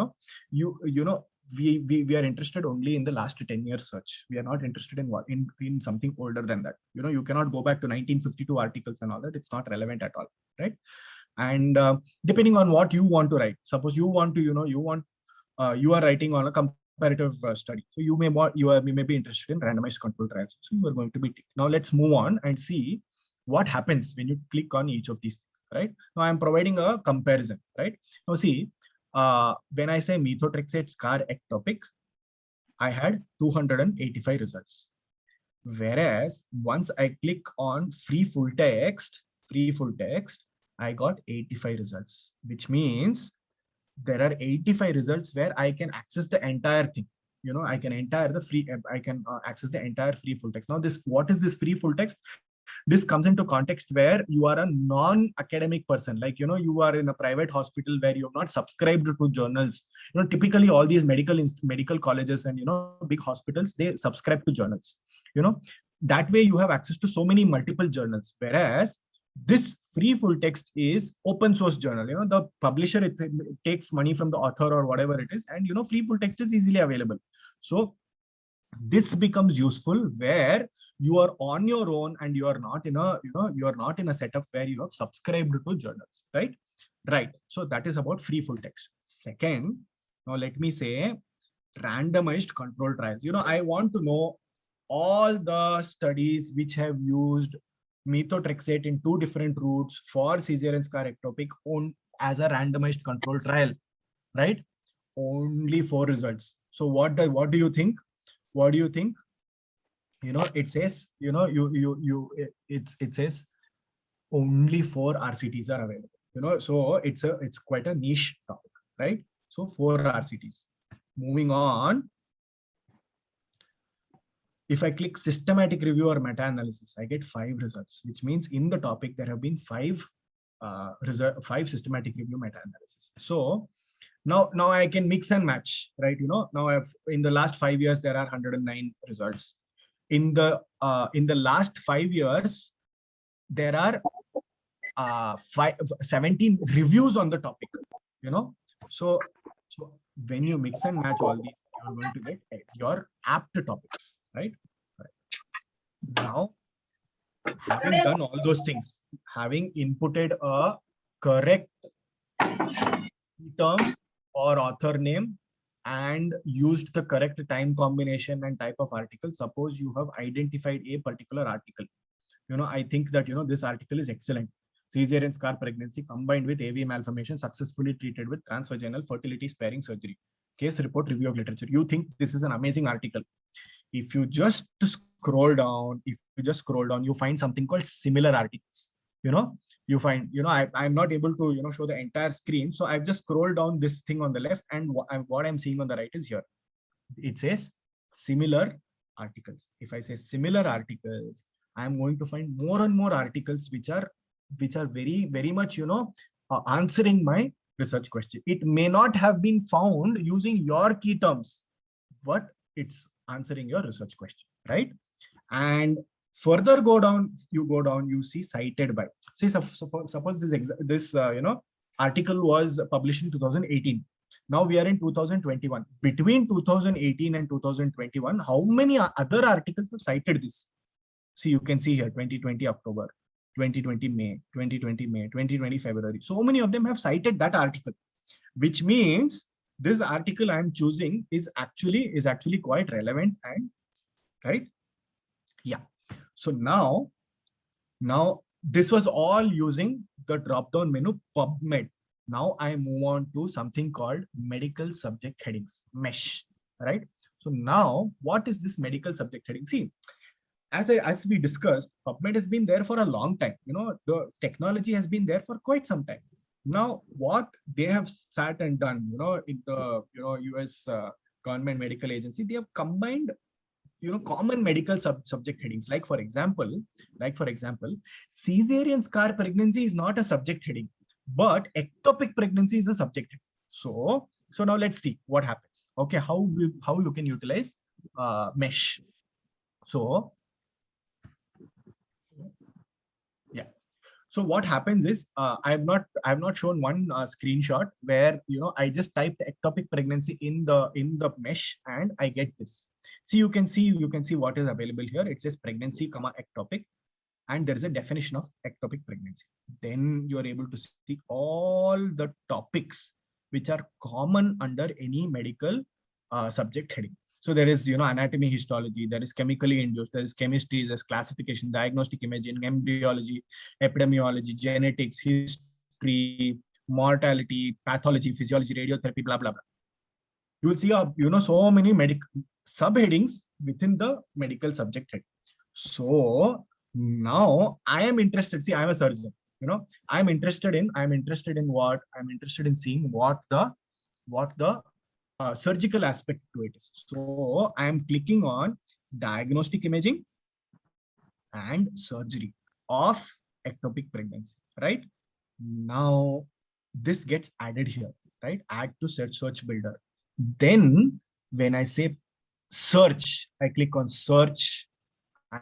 are interested only in the last 10 years search. We are not interested in something older than that. You cannot go back to 1952 articles and all that. It's not relevant at all, right? And depending on what you want to write, suppose you want to, you are writing on a comparative study. So you may be interested in randomized control trials. So you are going to be ticked. Now let's move on and see what happens when you click on each of these things, right? Now I'm providing a comparison, right? Now see, when I say methotrexate scar ectopic, I had 285 results. Whereas once I click on free full text, I got 85 results, which means there are 85 results where I can access the entire thing. I can access the entire free full text. Now what is this free full text? This comes into context where you are a non-academic person, like, you are in a private hospital where you have not subscribed to journals. Typically all these medical colleges and, big hospitals, they subscribe to journals. That way you have access to so many multiple journals. Whereas this free full text is open source journal. The publisher, it takes money from the author or whatever it is, and free full text is easily available. So this becomes useful where you are on your own and you are not in a setup where you have subscribed to journals, right? So that is about free full text. Second, now let me say randomized control trials. I want to know all the studies which have used methotrexate in 2 different routes for caesarean scar ectopic as a randomized control trial, right? Only 4 results. So what do you think? What do you think? It says, it says only 4 RCTs are available. So it's quite a niche topic, right? So 4 RCTs. Moving on. If I click systematic review or meta-analysis, I get 5 results, which means in the topic there have been 5 systematic review meta-analysis. So now I can mix and match, right? Now in the last 5 years there are 109 results. In the last 5 years there are 17 reviews on the topic. So when you mix and match all these, you're going to get your apt topics, right? Now, having done all those things, having inputted a correct term or author name and used the correct time combination and type of article, suppose you have identified a particular article. I think that, this article is excellent. Caesarean scar pregnancy combined with AV malformation successfully treated with transvaginal fertility sparing surgery. Case report review of literature. You think this is an amazing article. If you just scroll down, you find something called similar articles. You find, I'm not able to, show the entire screen. So I've just scrolled down this thing on the left, and what I'm seeing on the right is here. It says similar articles. If I say similar articles, I'm going to find more and more articles which are very, very much, answering my research question. It may not have been found using your key terms, but it's answering your research question, right? And further you see cited by. See, suppose this article was published in 2018. Now we are in 2021. Between 2018 and 2021, how many other articles have cited this? See, you can see here 2020 October, 2020 May, 2020 May, 2020 February. So many of them have cited that article, which means this article I'm choosing is actually quite relevant and right. Yeah. So now this was all using the drop-down menu PubMed. Now I move on to something called medical subject headings, MESH, right? So now what is this medical subject heading? See, as we discussed, PubMed has been there for a long time. The technology has been there for quite some time. Now, what they have sat and done, in the US government medical agency, they have combined common medical subject headings. Like for example, cesarean scar pregnancy is not a subject heading, but ectopic pregnancy is a subject heading. So now let's see what happens. Okay, how you can utilize mesh. So yeah. So what happens is, I have not shown one screenshot where I just typed ectopic pregnancy in the mesh and I get this. So you can see what is available here. It says pregnancy, ectopic, and there is a definition of ectopic pregnancy. Then you are able to see all the topics which are common under any medical subject heading. So there is, anatomy, histology, there is chemically induced, there is chemistry, there's classification, diagnostic imaging, embryology, epidemiology, genetics, history, mortality, pathology, physiology, radiotherapy, blah, blah, blah. You will see, so many medical subheadings within the medical subject head. So now I am interested. See, I'm a surgeon. I'm interested in seeing what the surgical aspect to it is. So I am clicking on diagnostic imaging and surgery of ectopic pregnancy, right? Now this gets added here, right? Add to search builder. Then when I say search, I click on search, I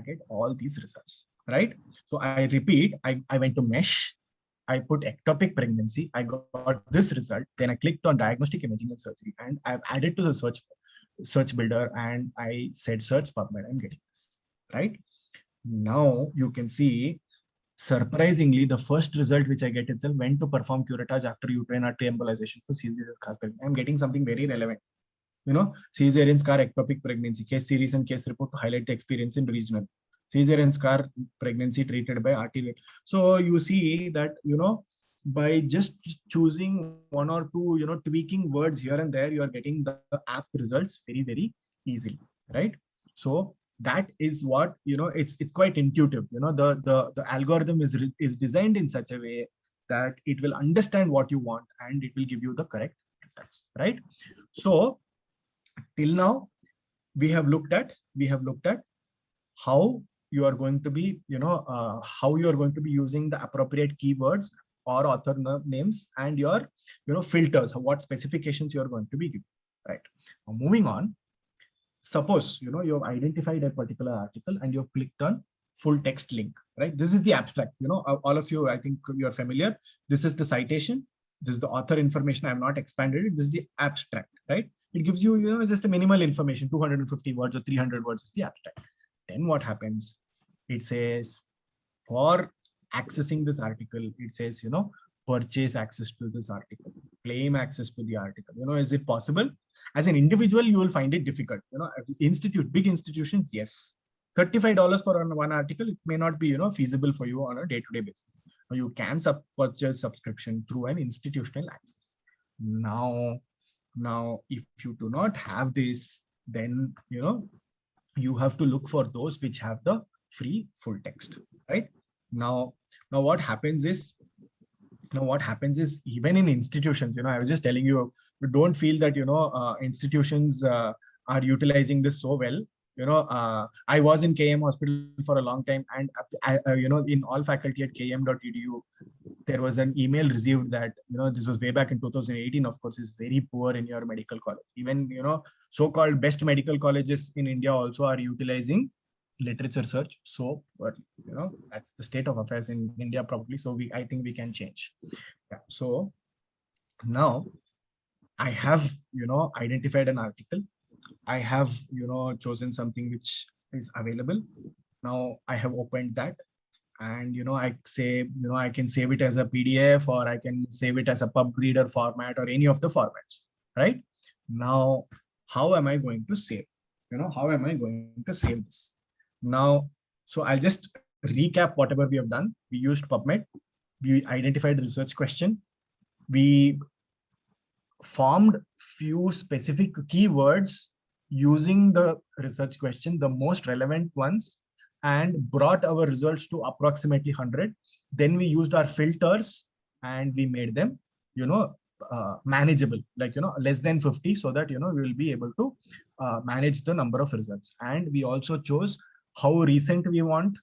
get all these results, right? So I repeat, I went to mesh, I put ectopic pregnancy, I got this result, then I clicked on diagnostic imaging and surgery, and I've added to the search builder, and I said search PubMed, I'm getting this, right? Now you can see, surprisingly, the first result which I get itself went to perform curettage after uterine artery embolization for cesarean scar pregnancy. I'm getting something very relevant. Cesarean scar ectopic pregnancy, case series and case report to highlight the experience in regional. Cesarean scar pregnancy treated by RT. So you see that, by just choosing one or two, tweaking words here and there, you are getting the app results very, very easily, right? So that is what, it's quite intuitive. The algorithm is designed in such a way that it will understand what you want and it will give you the correct results, right? So till now, we have looked at how you are going to be, using the appropriate keywords or author names and your, filters, what specifications you are going to be giving, right? Now, moving on, suppose, you have identified a particular article and you have clicked on full text link, right? This is the abstract, all of you, I think you're familiar. This is the citation. This is the author information. I have not expanded it. This is the abstract, right? It gives you, just a minimal information, 250 words or 300 words is the abstract. Then what happens? It says, for accessing this article, it says, purchase access to this article, claim access to the article. Is it possible? As an individual, you will find it difficult. Big institutions, yes. $35 for one article, it may not be, feasible for you on a day-to-day basis. You can purchase subscription through an institutional access. Now, if you do not have this, then, you have to look for those which have the free full text, right? Now what happens is even in institutions, I was just telling you, don't feel that, institutions are utilizing this so well. I was in KM hospital for a long time, and in all faculty at km.edu, there was an email received that, this was way back in 2018, of course, is very poor in your medical college. Even, so-called best medical colleges in India also are utilizing literature search. So, but, that's the state of affairs in India probably. So I think we can change. Yeah. So now I have, identified an article. I have, chosen something which is available. Now I have opened that, and, I say, I can save it as a PDF, or I can save it as a PubReader format, or any of the formats, right? Now, how am I going to save? How am I going to save this? Now, so I'll just recap whatever we have done. We used PubMed. We identified the research question. We formed few specific keywords using the research question, the most relevant ones, and brought our results to approximately 100. Then we used our filters and we made them, manageable, like, less than 50, so that, we will be able to manage the number of results. And we also chose how recent we want,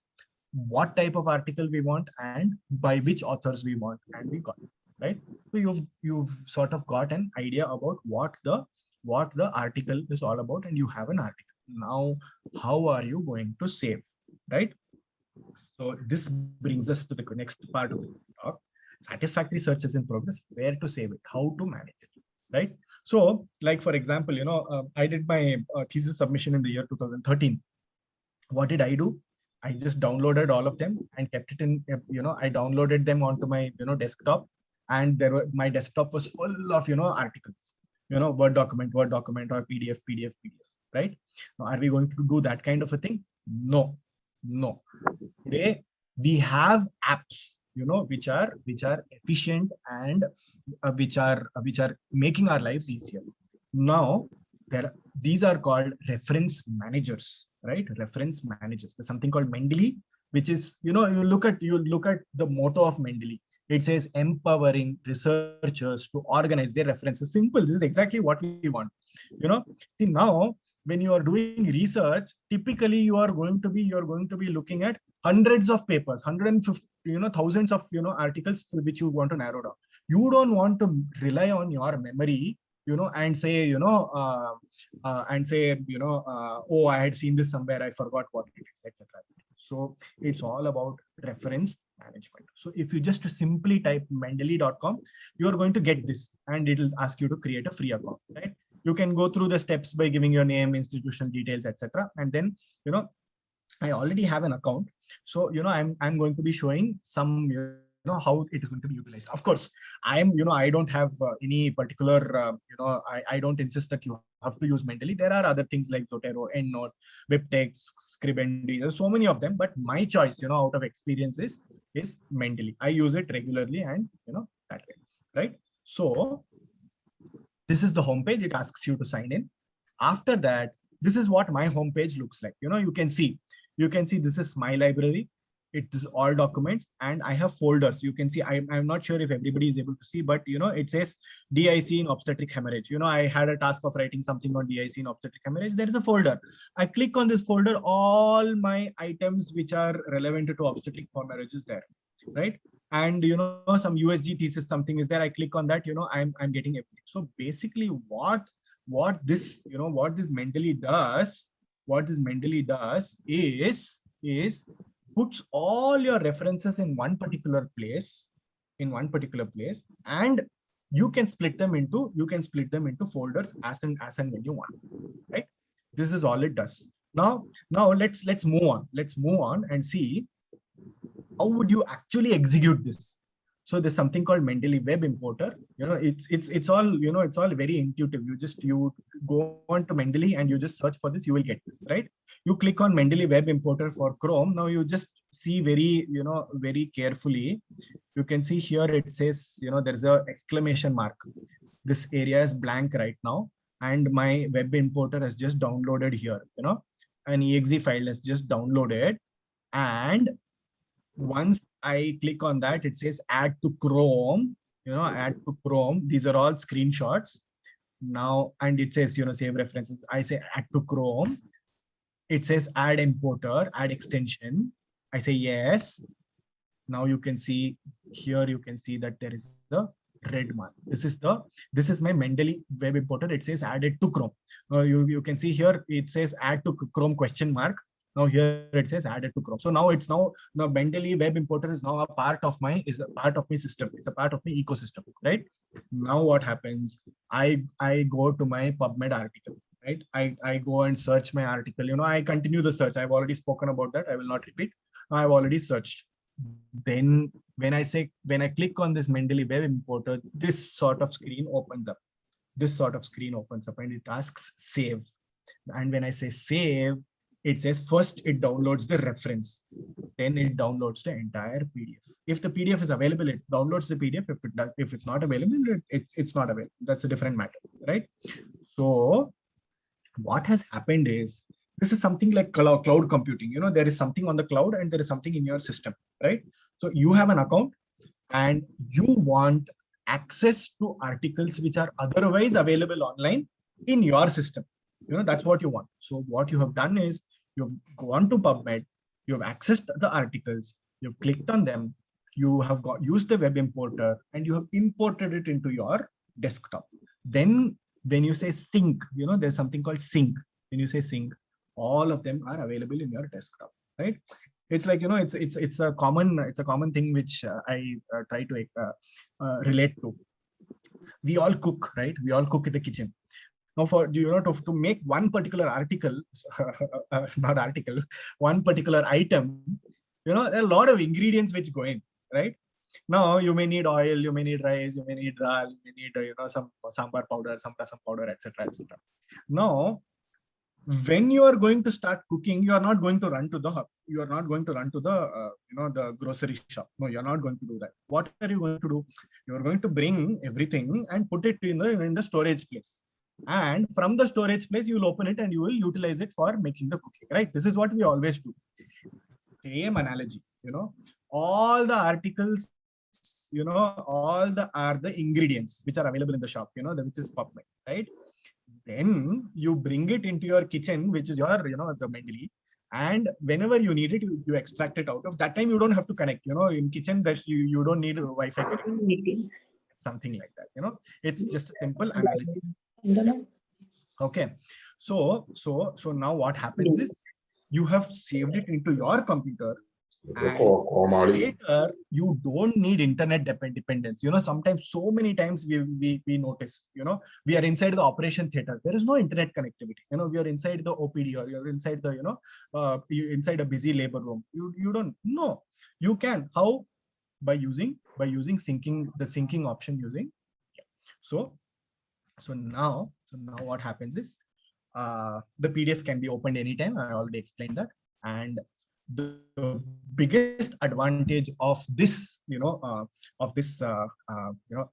what type of article we want, and by which authors we want, and we got it, right? So you've sort of got an idea about what the article is all about, and you have an article. Now, how are you going to save, right? So this brings us to the next part of the talk. Satisfactory search is in progress. Where to save it? How to manage it, right? So, like, for example, I did my thesis submission in the year 2013. What did I do? I just downloaded all of them and kept it in, I downloaded them onto my, desktop, and my desktop was full of, articles, Word document, or PDF, right? Now, are we going to do that kind of a thing? No. Today, we have apps, which are efficient and which are making our lives easier. Now, these are called reference managers, right? Reference managers. There's something called Mendeley, which is, you look at the motto of Mendeley. It says empowering researchers to organize their references. Simple. This is exactly what we want. See, now when you are doing research, typically you are going to be looking at hundreds of papers, 150, thousands of articles which you want to narrow down. You don't want to rely on your memory, and say, oh, I had seen this somewhere, I forgot what it is, etc. So it's all about reference management. So if you just simply type mendeley.com, you are going to get this, and it will ask you to create a free account, right? You can go through the steps by giving your name, institution details, etc. And then, I already have an account. So, I'm going to be showing some, how it is going to be utilized. Of course, I don't have any particular, I don't insist that you have to use Mendeley. There are other things like Zotero, EndNote, BibTeX, Scribendi. There's so many of them, but my choice, out of experience is Mendeley. I use it regularly, and that way, right? So this is the homepage. It asks you to sign in. After that, this is what my homepage looks like. You can see this is my library. It is all documents, and I have folders. You can see, I'm not sure if everybody is able to see, but it says DIC in obstetric hemorrhage. I had a task of writing something on DIC in obstetric hemorrhage. There is a folder. I click on this folder, all my items which are relevant to obstetric hemorrhage is there, right? And some USG thesis, something is there. I click on that, I'm getting everything. So basically what this Mendeley does is puts all your references in one particular place, and you can split them into folders as and when you want, right? This is all it does. Now let's move on. Let's move on and see how would you actually execute this. So there's something called Mendeley Web Importer. It's all very intuitive. You go on to Mendeley and you just search for this, you will get this, right? You click on Mendeley Web Importer for Chrome. Now you just see very carefully. You can see here it says, there's a exclamation mark. This area is blank right now, and my web importer has just downloaded here. An exe file has just downloaded, and once I click on that, it says add to Chrome, add to Chrome. These are all screenshots now, and it says, save references. I say add to Chrome. It says add importer, add extension. I say yes. Now you can see here, you can see that there is the red mark. This is my Mendeley Web Importer. It says added to Chrome. You can see here, it says add to Chrome question mark. Now here it says added to Chrome. So now Mendeley Web Importer is now a part of my system. It's a part of my ecosystem, right? Now what happens? I go to my PubMed article, right? I go and search my article. I continue the search. I've already spoken about that. I will not repeat. I've already searched. Then when I click on this Mendeley Web Importer, this sort of screen opens up. And it asks save. And when I say save, it says first it downloads the reference, then it downloads the entire PDF. If the PDF is available, it downloads the PDF. If it's not available, it's not available. That's a different matter, right? So what has happened is, this is something like cloud computing. You know, there is something on the cloud and there is something in your system, right? So you have an account and you want access to articles which are otherwise available online in your system. You know, that's what you want. So what you have done is, you've gone to PubMed, you have accessed the articles, you've clicked on them, you have used the web importer, and you have imported it into your desktop. Then when you say sync, you know, there's something called sync. When you say sync, all of them are available in your desktop, right? It's like, you know, it's a common thing which I try to relate to. We all cook, right? We all cook in the kitchen. Now, for to make one particular article, not article, one particular item, you know, there are a lot of ingredients which go in, right? Now you may need oil, you may need rice, you may need dal, you may need some sambar powder, some rasam powder, etc., etc. Now, when you are going to start cooking, you are not going to run to the the grocery shop. No, you're not going to do that. What are you going to do? You're going to bring everything and put it in the storage place. And from the storage place, you will open it and you will utilize it for making the cooking, right? This is what we always do. Same analogy, you know, all the articles, you know, all are the ingredients which are available in the shop, you know, which is PubMed, right? Then you bring it into your kitchen, which is your, you know, the Mendeley, and whenever you need it, you extract it out of that time. You don't have to connect, you know, in kitchen that you don't need a Wi-Fi connection, something like that, you know. It's just a simple analogy. Okay, so now what happens is, you have saved it into your computer, and later you don't need internet dependence. You know, sometimes, so many times we notice, you know, we are inside the operation theater, there is no internet connectivity. You know, we are inside the OPD, or you're inside the, you know, inside a busy labor room. You don't know. You can. How? By using syncing, the syncing option using. So now what happens is, the PDF can be opened anytime. I already explained that. And the biggest advantage of this,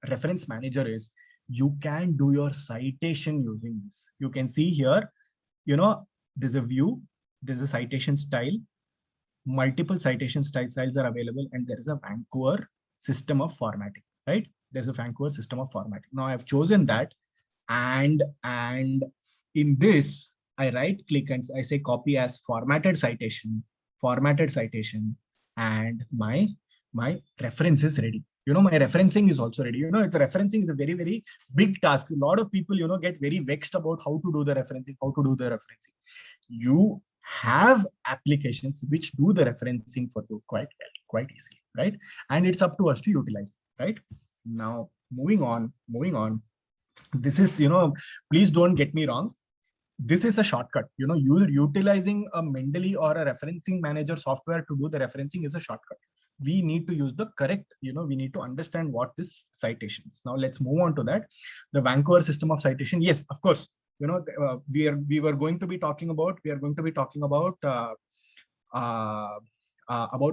reference manager is, you can do your citation using this. You can see here, you know, there's a view, there's a citation style, multiple citation styles are available, and there is a Vancouver system of formatting, right? There's a Vancouver system of formatting. Now I've chosen that, and in this, I right click and I say copy as formatted citation, and my reference is ready. You know, my referencing is also ready. You know, the referencing is a very, very big task. A lot of people, you know, get very vexed about how to do the referencing, You have applications which do the referencing for you quite easily, right? And it's up to us to utilize it, right? Now, moving on. This is, you know, please don't get me wrong. This is a shortcut. You know, utilizing a Mendeley or a referencing manager software to do the referencing is a shortcut. We need to use the correct, you know, we need to understand what this citation is. Now let's move on to that. The Vancouver system of citation. Yes, of course. You know, we are going to be talking about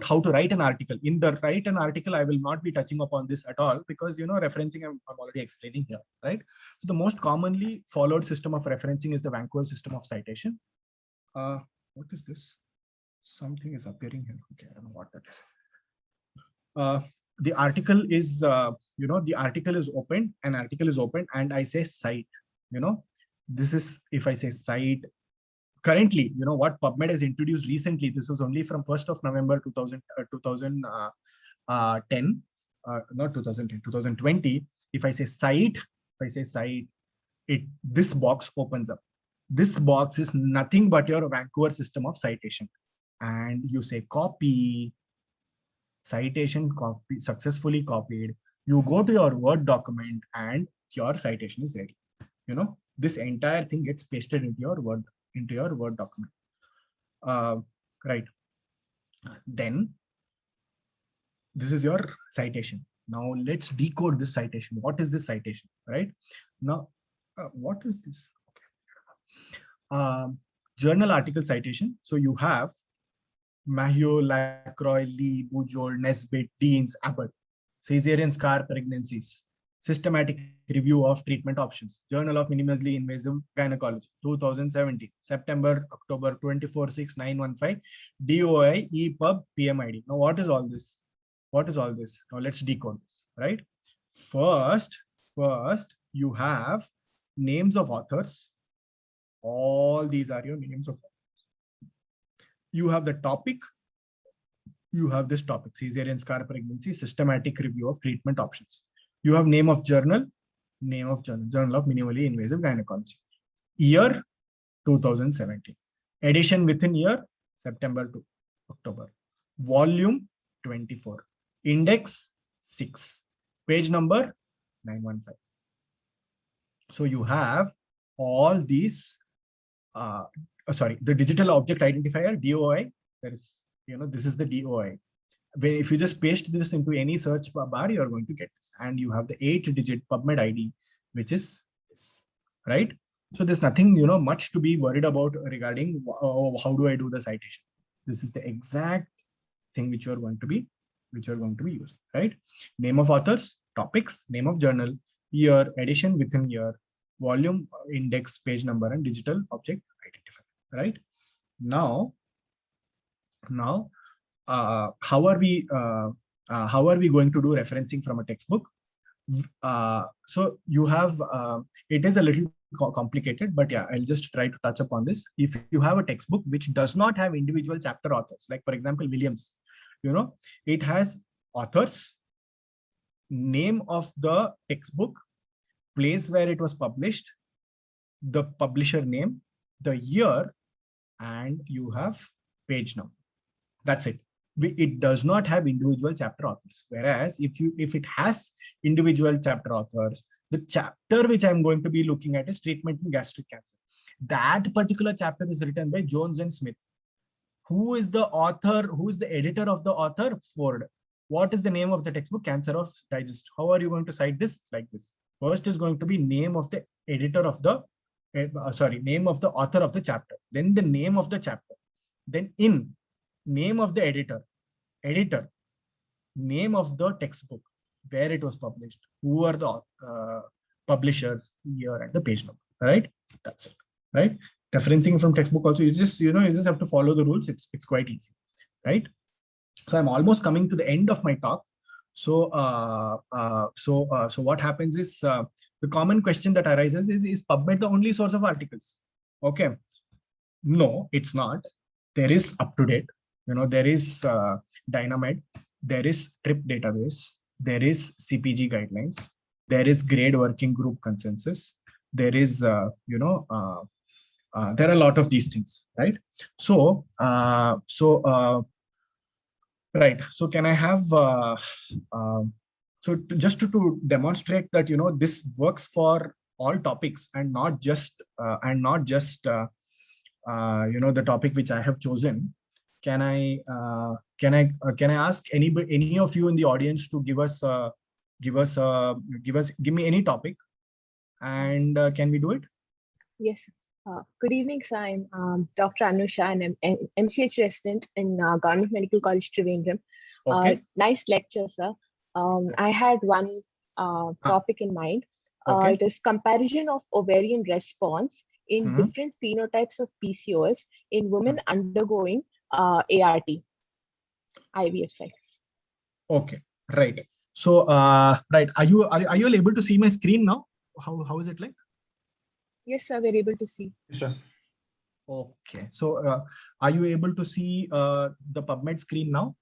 how to write an article. In the write an article, I will not be touching upon this at all, because, you know, referencing I'm already explaining here, right? So the most commonly followed system of referencing is the Vancouver system of citation. What is this? Something is appearing here. Okay, I don't know what that is. The article is, you know, the article is opened, an article is opened, and I say cite. You know, this is, if I say cite, currently, you know, what PubMed has introduced recently, this was only from 1st of November 2020. If I say cite, this box opens up. This box is nothing but your Vancouver system of citation. And you say copy, citation copy, successfully copied. You go to your Word document and your citation is ready. You know, this entire thing gets pasted into your Word document. Right. Then this is your citation. Now let's decode this citation. What is this citation? Right now, what is this? Okay. Journal article citation. So you have Mahio, Lacroix, Lee, Bujold, Nesbitt, Deans, Abbott, caesarean scar pregnancies. Systematic Review of Treatment Options, Journal of Minimally Invasive Gynecology, 2017, September, October 246915, DOI, EPUB, PMID. Now, what is all this? What is all this? Now, let's decode this, right? First, you have names of authors. All these are your names of authors. You have the topic. You have this topic, cesarean scar pregnancy, systematic review of treatment options. You have name of journal, Journal of Minimally Invasive Gynecology. Year, 2017. Edition within year, September to October. Volume, 24. Index, 6. Page number, 915. So you have all these, the digital object identifier, DOI, that is, this is the DOI. If you just paste this into any search bar, you are going to get this. And you have the 8-digit PubMed ID, which is this, right? So there's nothing, much to be worried about regarding how do I do the citation. This is the exact thing which you are going to be using, right? Name of authors, topics, name of journal, year, edition within year, volume, index, page number, and digital object identifier, right? Now, how are we going to do referencing from a textbook? So you have, it is a little complicated, but yeah, I'll just try to touch upon this. If you have a textbook which does not have individual chapter authors, like for example, Williams, it has authors, name of the textbook, place where it was published, the publisher name, the year, and you have page number. That's it. It does not have individual chapter authors. Whereas if it has individual chapter authors, the chapter which I'm going to be looking at is treatment in gastric cancer. That particular chapter is written by Jones and Smith. Who is the author? Who is the editor of the author? Ford. What is the name of the textbook? Cancer of Digest. How are you going to cite this? Like this. First is going to be name of the editor of the, name of the author of the chapter. Then the name of the chapter. Then name of the editor, name of the textbook, where it was published, who are the publishers, year, and the page number, right? That's it, right? Referencing from textbook also, you just have to follow the rules. It's quite easy, right? So I'm almost coming to the end of my talk. So what happens is, the common question that arises is PubMed the only source of articles? Okay, no, it's not. There is UpToDate. There is Dynamed, there is TRIP database, there is CPG guidelines, there is grade working group consensus, there is, there are a lot of these things, right? So, right. So can I have, just to demonstrate that, this works for all topics and not just, the topic which I have chosen. Can I ask any of you in the audience to give me any topic, and can we do it? Yes. Good evening, sir. I'm Dr. Anusha, and I'm an MCH resident in Government Medical College, Trivandrum. Okay. Nice lecture, sir. I had one topic in mind. Okay. It is comparison of ovarian response in different phenotypes of PCOS in women undergoing ART, IVF cycles. Okay, right. So, right, are you able to see my screen now? How is it like? Yes, sir, we're able to see. Yes, sir. Okay, so are you able to see the PubMed screen now?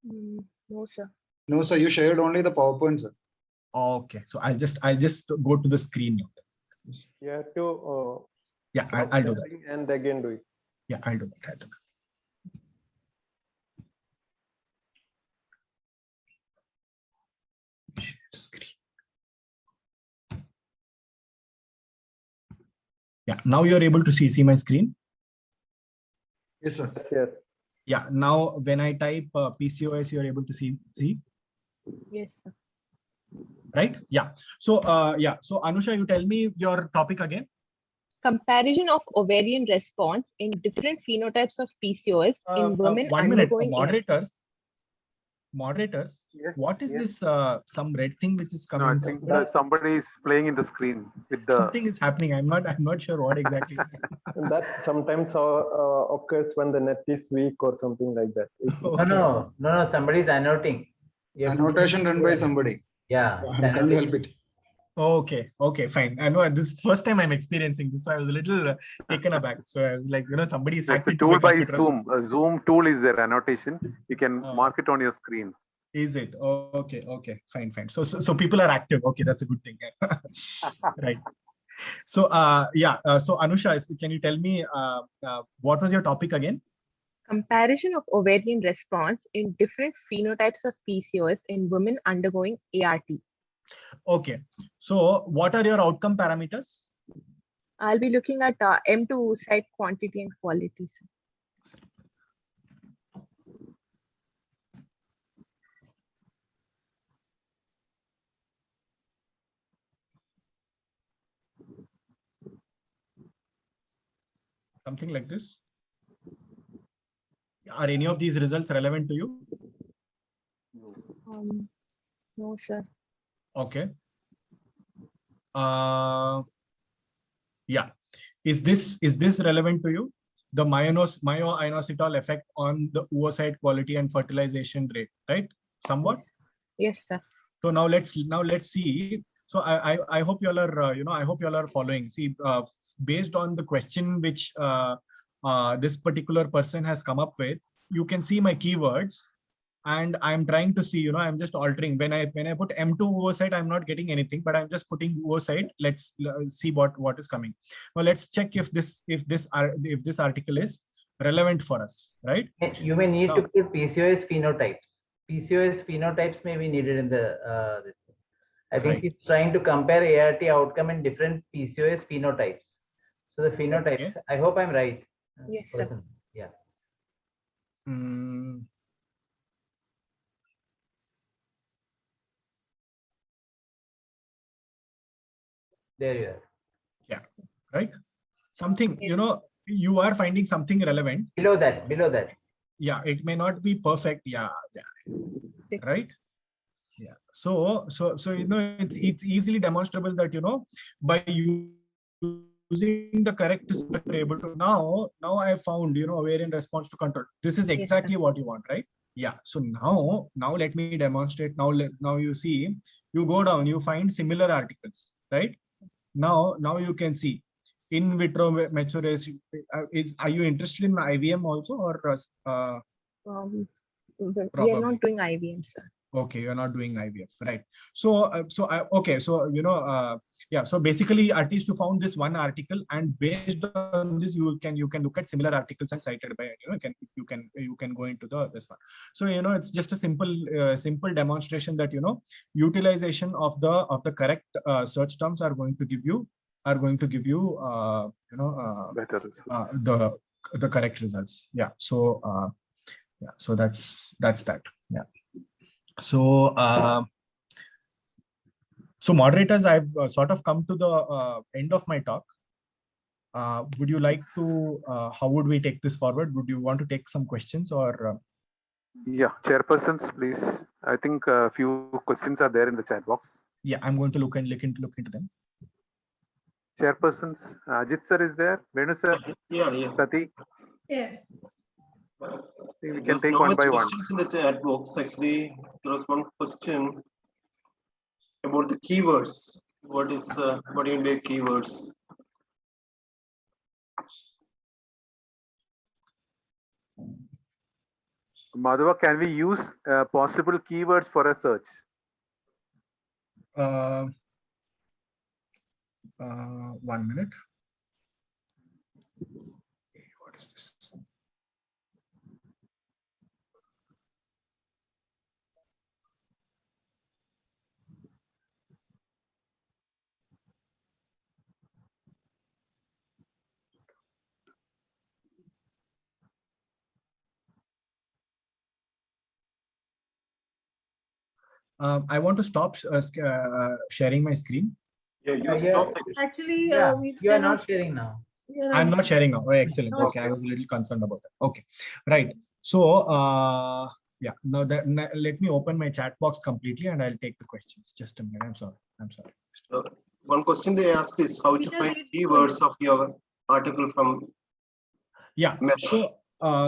No, sir. No, sir. You shared only the PowerPoint, sir. Okay, so I'll just go to the screen now. You have to. Yeah, I'll do that. And again do it. Yeah, I'll do that. Share screen. Yeah, now you're able to see my screen. Yes, sir. Yes. Yeah, now when I type PCOS, you're able to see. Yes, sir. Right? Yeah. So, So Anusha, you tell me your topic again. Comparison of ovarian response in different phenotypes of PCOS in women undergoing. moderators, Yes. what is yes. this some red thing which is No, I coming? think somebody is playing in the screen with the. Something is happening. I'm not sure what exactly. That sometimes occurs when the net is weak or something like that. No. Somebody is annotating. You have to- Annotation done by somebody. Yeah. Can't help it. Okay, fine. I know this is first time I'm experiencing this, so I was a little taken aback. So I was like, somebody's It's hacked a into my tool by computer. Zoom. A Zoom tool is their annotation. You can mark it on your screen. Is it? Okay, fine. So people are active. Okay, that's a good thing. Right. So so Anusha, can you tell me what was your topic again? Comparison of ovarian response in different phenotypes of PCOS in women undergoing ART. Okay, so what are your outcome parameters? I'll be looking at M2 oocyte quantity and quality. Something like this. Are any of these results relevant to you? No, sir. Okay. Yeah. Is this relevant to you? The myo-inositol effect on the oocyte quality and fertilization rate, right? Somewhat. Yes, sir. So now let's see. So I hope you all are I hope you all are following. See, based on the question which this particular person has come up with, you can see my keywords, and I'm trying to see, I'm just altering. When I put M2 oocyte, I'm not getting anything, but I'm just putting oocyte. Let's see what is coming. Now let's check if this article is relevant for us, right? You may need to put PCOS phenotypes. PCOS phenotypes may be needed in the this. I think he's trying to compare ART outcome in different PCOS phenotypes. So the phenotypes, I hope I'm right. Yes, sir. Yeah. There you are. Yeah, right. Something, you are finding something relevant. Below that. Yeah, it may not be perfect. Yeah. Right. Yeah. So it's easily demonstrable that by using the correct system, we're able to now I found ovarian response to control. This is exactly what you want, right? Yeah. So now let me demonstrate. Now you see, you go down, you find similar articles, right? Now you can see in vitro maturation. Are you interested in IVM also, or we are not doing IVM, sir. Okay, you're not doing IVF, right? So so basically, at least you found this one article, and based on this, you can look at similar articles and cited by you can go into this one. So it's just a simple demonstration that utilization of the correct search terms are going to give you better results. The correct results. Yeah. So so that's that. Yeah. So so moderators, I've sort of come to the end of my talk. Would you like to, how would we take this forward? Would you want to take some questions or? Yeah, chairpersons, please. I think a few questions are there in the chat box. Yeah, I'm going to look into them. Chairpersons, Ajit sir is there. Venu sir. Yeah. Sati. Yes. We can take one by one. Questions in the chat box. Actually, there was one question about the keywords. What do you mean by keywords? Madhava, can we use possible keywords for a search? 1 minute. What is this? I want to stop sharing my screen. Yeah, you stopped. Actually, you are not sharing now. I'm not sharing now. Oh, excellent. Okay, I was a little concerned about that. Okay, right. So Yeah. Now let me open my chat box completely and I'll take the questions. Just a minute. I'm sorry. So one question they ask is how to find keywords of your article from mesh.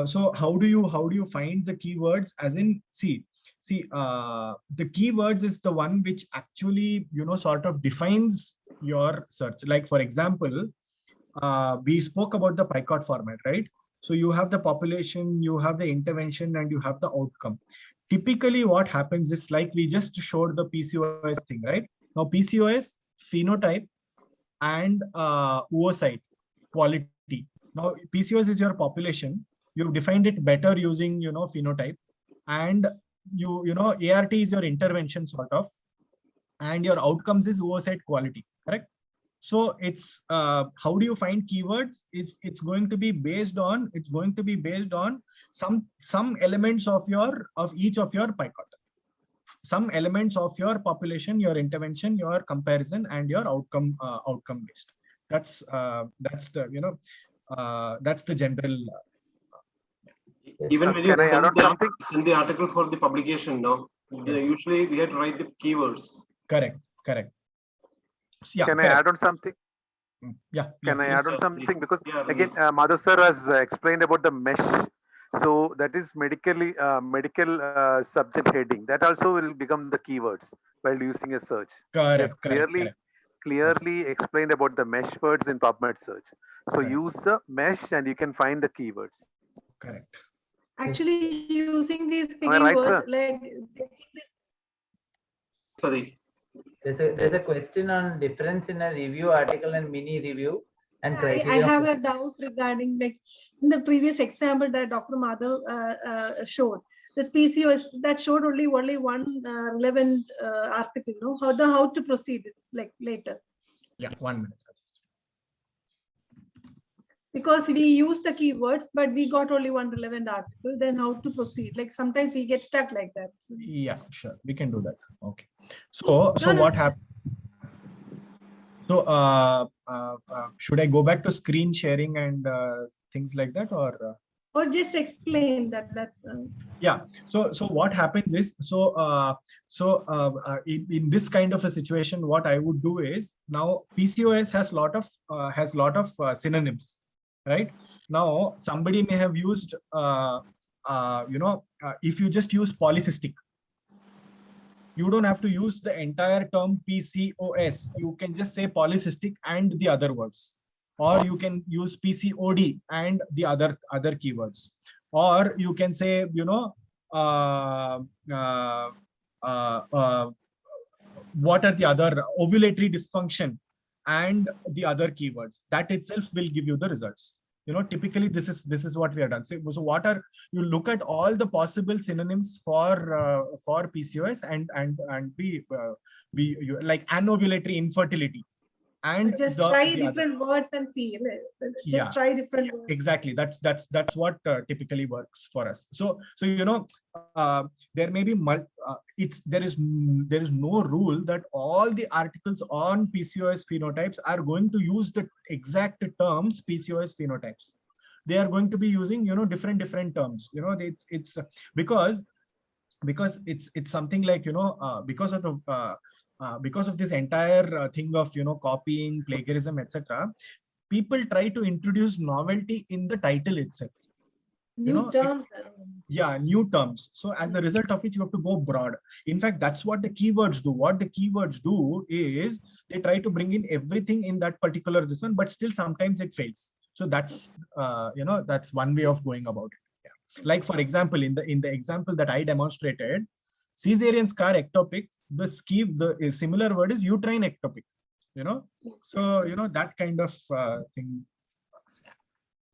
So how do you find the keywords? As in, see, the keywords is the one which actually, sort of defines your search. Like, for example, we spoke about the PICOT format, right? So you have the population, you have the intervention, and you have the outcome. Typically what happens is, like we just showed the PCOS thing, right? Now PCOS, phenotype, and oocyte quality. Now PCOS is your population. You've defined it better using, phenotype, and ART is your intervention sort of, and your outcomes is oocyte quality, correct? So it's how do you find keywords? It's going to be based on some elements of each of your PICOT, some elements of your population, your intervention, your comparison, and your outcome based. That's the general. Even when you send the article for the publication, no, usually we have to write the keywords. Correct. Yeah, can I add on something? Yeah. Can I add on something? Because again, Madhav sir has explained about the mesh. So that is medical subject heading. That also will become the keywords while using a search. Correct. Clearly explained about the mesh words in PubMed search. So use the mesh and you can find the keywords. Correct. Actually, using these keywords, Sorry. There's a question on difference in a review article and mini review and criteria. I have a doubt regarding, like, in the previous example that Dr. Madhav showed, this PCOS that showed only one relevant article. No, how to proceed like later. Yeah, 1 minute. Because we use the keywords, but we got only one relevant article. Then how to proceed? Like sometimes we get stuck like that. Yeah, sure, we can do that. Okay. So what happened? So should I go back to screen sharing and things like that, or just explain that? That's yeah. So what happens is, in this kind of a situation, what I would do is, now PCOS has lot of synonyms, right? Now somebody may have used if you just use polycystic, you don't have to use the entire term PCOS. You can just say polycystic and the other words, or you can use PCOD and the other keywords, or you can say what are the other ovulatory dysfunction and the other keywords. That itself will give you the results. Typically this is what we have done. So what are, you look at all the possible synonyms for PCOS and we like anovulatory infertility, and just try different words and see. Just try different words. Exactly. That's what typically works for us. So there may be there is no rule that all the articles on PCOS phenotypes are going to use the exact terms PCOS phenotypes. They are going to be using different terms. It's because it's something like because of this entire thing of copying, plagiarism, etc. People try to introduce novelty in the title itself. New terms. New terms. So as a result of which you have to go broad. In fact, that's what the keywords do. What the keywords do is they try to bring in everything in that particular one, but still sometimes it fails. So that's that's one way of going about it. Yeah. Like for example, in the example that I demonstrated, cesarean scar ectopic, the similar word is uterine ectopic. So that kind of thing.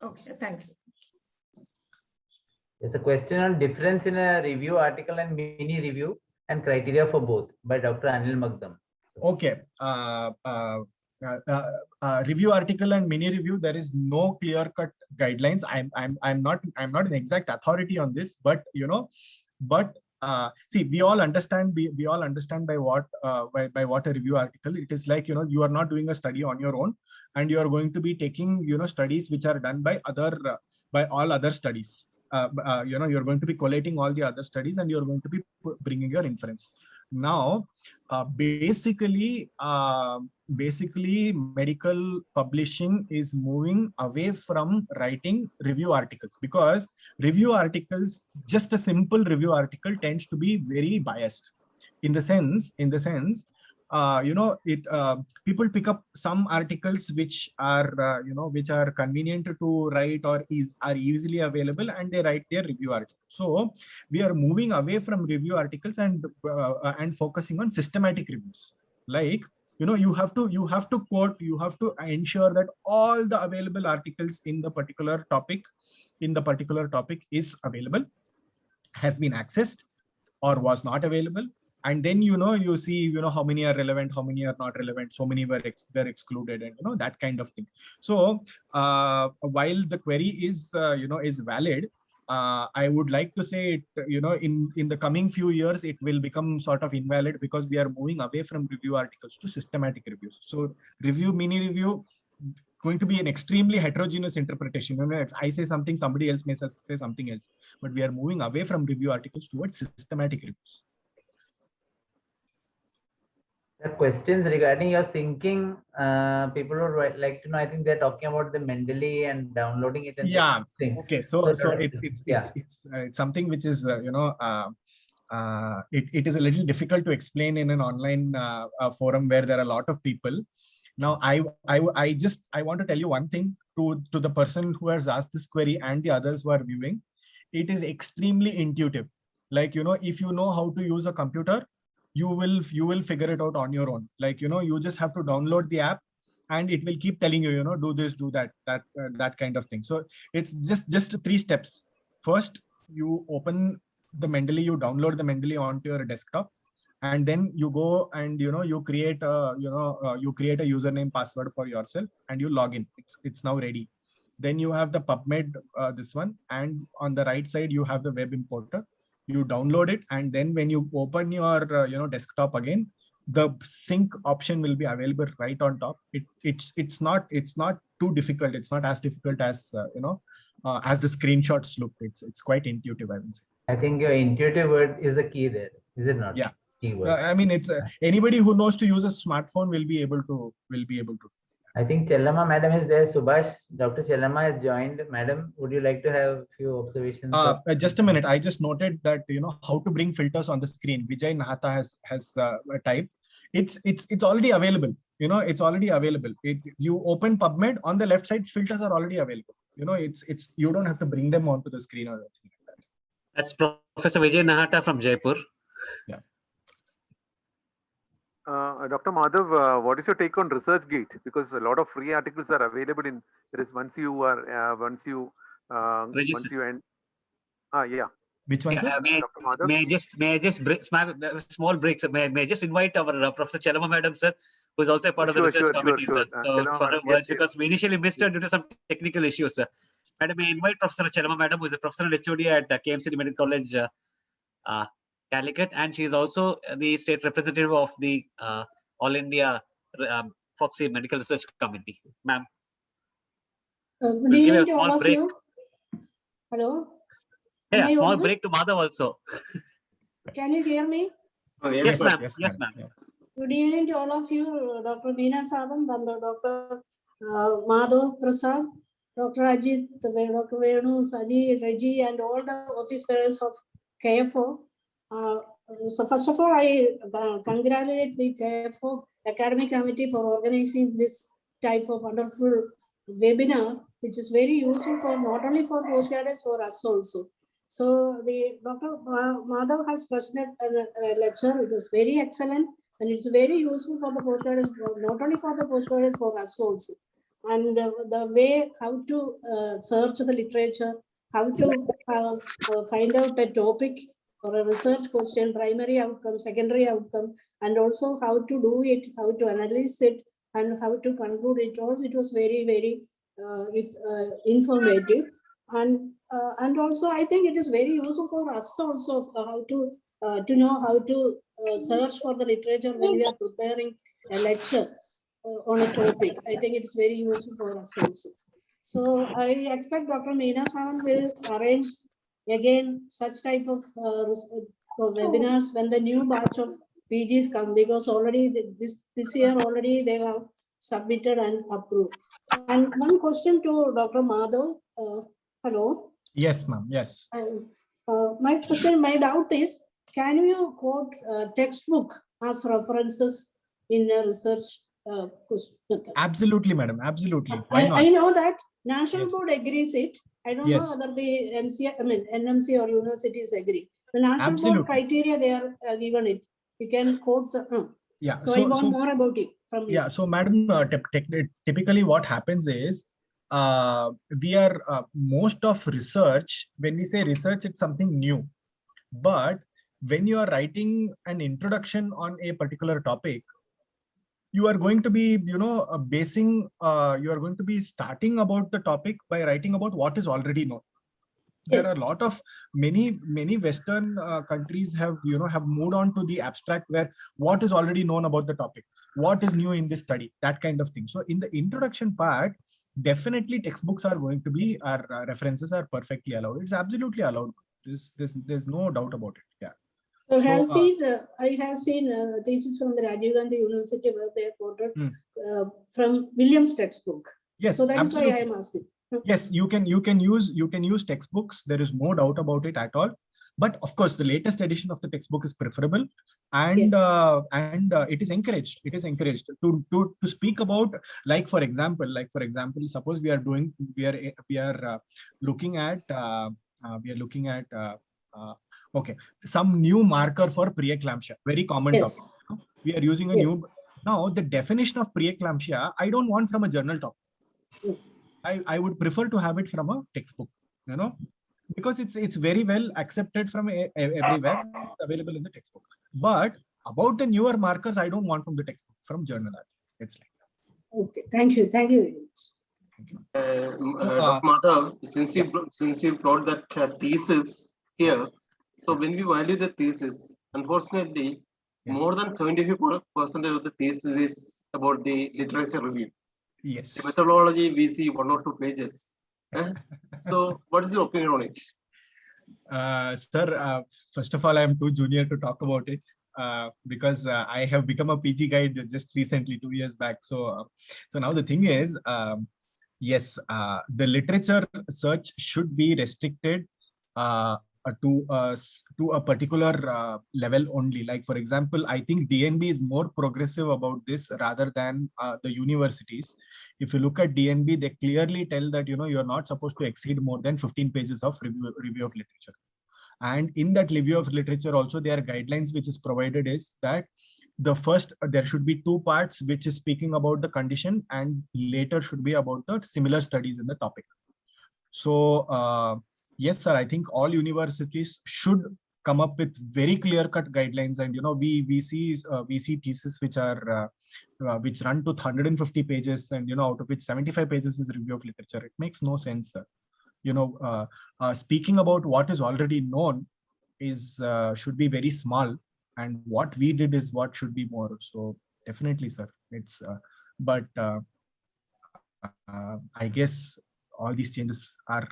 Okay, thanks. There's a question on difference in a review article and mini review and criteria for both by Dr. Anil Magdam. Okay. Review article and mini review, there is no clear-cut guidelines. I'm not an exact authority on this, but see, we all understand by what a review article. It is like you are not doing a study on your own, and you are going to be taking studies which are done by all other studies. you're going to be collating all the other studies and you're going to be bringing your inference. Now, basically, medical publishing is moving away from writing review articles, because review articles, just a simple review article, tends to be very biased. In the sense, people pick up some articles which are which are convenient to write or are easily available, and they write their review article. So we are moving away from review articles and focusing on systematic reviews. Like, you have to quote, you have to ensure that all the available articles in the particular topic is available, has been accessed, or was not available. And then, you see, how many are relevant, how many are not relevant, so many were excluded, and that kind of thing. So while the query is valid, I would like to say, in the coming few years, it will become sort of invalid, because we are moving away from review articles to systematic reviews. So mini review, going to be an extremely heterogeneous interpretation. If I say something, somebody else may say something else, but we are moving away from review articles towards systematic reviews. The questions regarding your syncing, people would like to know. I think they're talking about the Mendeley and downloading it. And yeah. Okay. So it's something which is it is a little difficult to explain in an online forum where there are a lot of people. Now, I want to tell you one thing to the person who has asked this query and the others who are viewing. It is extremely intuitive. Like, if you know how to use a computer, you will figure it out on your own. Like, you just have to download the app and it will keep telling you, do this, do that kind of thing. So it's just 3 steps. First, you open the Mendeley, you download the Mendeley onto your desktop, and then you go and you create a username, password for yourself, and you log in. It's now ready. Then you have the PubMed, this one, and on the right side you have the web importer. You download it, and then when you open your desktop again, the sync option will be available right on top. It's not too difficult. It's not as difficult as as the screenshots look. It's quite intuitive, I would say. I think your intuitive word is the key there, is it not? Yeah. Keyword. I mean, it's anybody who knows to use a smartphone will be able to. I think Chellama madam is there. Subhash, Dr. Chellama has joined. Madam, would you like to have a few observations? Just a minute. I just noted that how to bring filters on the screen. Vijay Nahata has typed. It's already available. It's already available. You open PubMed, on the left side, filters are already available. It's you don't have to bring them onto the screen or anything like that. That's Professor Vijay Nahata from Jaipur. Yeah. Dr. Madhav, what is your take on ResearchGate? Because a lot of free articles are available in once you end. Yeah. Which one? May I just small breaks? May I just invite our Professor Chellama madam, sir, who is also a part of the research committee, sir. So for her words, because we initially missed her due to some technical issues, sir. Madam, may I invite Professor Chellama madam, who is a professor and HOD at KMCT Medical College, Calicut, and she is also the state representative of the All India FOXI Medical Research Committee. Ma'am. Good evening to all of you. Hello. Yeah, small break to Madhav also. Can you hear me? Oh, yes, ma'am. Yes, ma'am. Good evening to all of you, Dr. Meena Saban, Dr. Madhav Prasad, Dr. Ajit, Dr. Venu, Sadi, Reggie, and all the office bearers of KFO. So first of all, I congratulate the KFO Academic Committee for organizing this type of wonderful webinar, which is very useful for not only for postgraduates, for us also. So the Dr. Madhav has presented a lecture. It was very excellent, and it's very useful for the postgraduates, not only for the postgraduates, for us also. And the way how to search the literature, how to find out a topic or a research question, primary outcome, secondary outcome, and also how to do it, how to analyze it, and how to conclude it all. It was very, very informative. And also, I think it is very useful for us also how to know how to search for the literature when we are preparing a lecture on a topic. I think it's very useful for us also. So I expect Dr. Meena Saban will arrange again such type of webinars when the new batch of PGs come, because already this year already they have submitted and approved. And one question to Dr. Madhav. Hello. Yes, ma'am. Yes. My question, my doubt is, can you quote textbook as references in a research method? Absolutely, madam. Absolutely. Why not? I know that National Yes. Board agrees it. I don't know Yes. whether the NMC or universities agree. The National Absolutely. Board criteria, they are given it. You can quote the. Yeah. So I want more about it from you. Yeah. So, madam, typically what happens is we are most of research. When we say research, it's something new. But when you are writing an introduction on a particular topic, you are going to be, you are going to be starting about the topic by writing about what is already known. There are a lot of many Western countries have moved on to the abstract, where what is already known about the topic, what is new in this study, that kind of thing. So in the introduction part, definitely textbooks are going to be, our references are perfectly allowed. It's absolutely allowed. There's no doubt about it. Yeah. So I have seen thesis from the Rajiv Gandhi University where they quoted from Williams textbook. Yes, so that absolutely. is why I am asking. Yes, you can use textbooks. There is no doubt about it at all. But of course, the latest edition of the textbook is preferable, and it is encouraged. It is encouraged to speak about, like for example, suppose we are looking at okay, some new marker for preeclampsia, very common topic. We are using a new. Now, the definition of preeclampsia, I don't want from a journal topic. I would prefer to have it from a textbook, because it's very well accepted from everywhere, available in the textbook. But about the newer markers, I don't want from the textbook, from journal articles. It's like that. Okay, thank you very much. Dr. Madhav, since you brought that thesis here, so when we value the thesis, unfortunately, more than 75% of the thesis is about the literature review. Yes. The methodology, we see 1 or 2 pages. So what is your opinion on it? Sir, first of all, I am too junior to talk about it because I have become a PG guide just recently, 2 years back. So now the thing is, yes, the literature search should be restricted to a particular level only. Like, for example, I think DNB is more progressive about this rather than the universities. If you look at DNB, they clearly tell that you're not supposed to exceed more than 15 pages of review of literature. And in that review of literature also, there are guidelines which is provided is that the first, there should be 2 parts which is speaking about the condition, and later should be about the similar studies in the topic. So yes, sir, I think all universities should come up with very clear-cut guidelines. And we see theses which are which run to 150 pages, and out of which 75 pages is review of literature. It makes no sense, sir. Speaking about what is already known is should be very small, and what we did is what should be more. So definitely, sir, it's but I guess all these changes are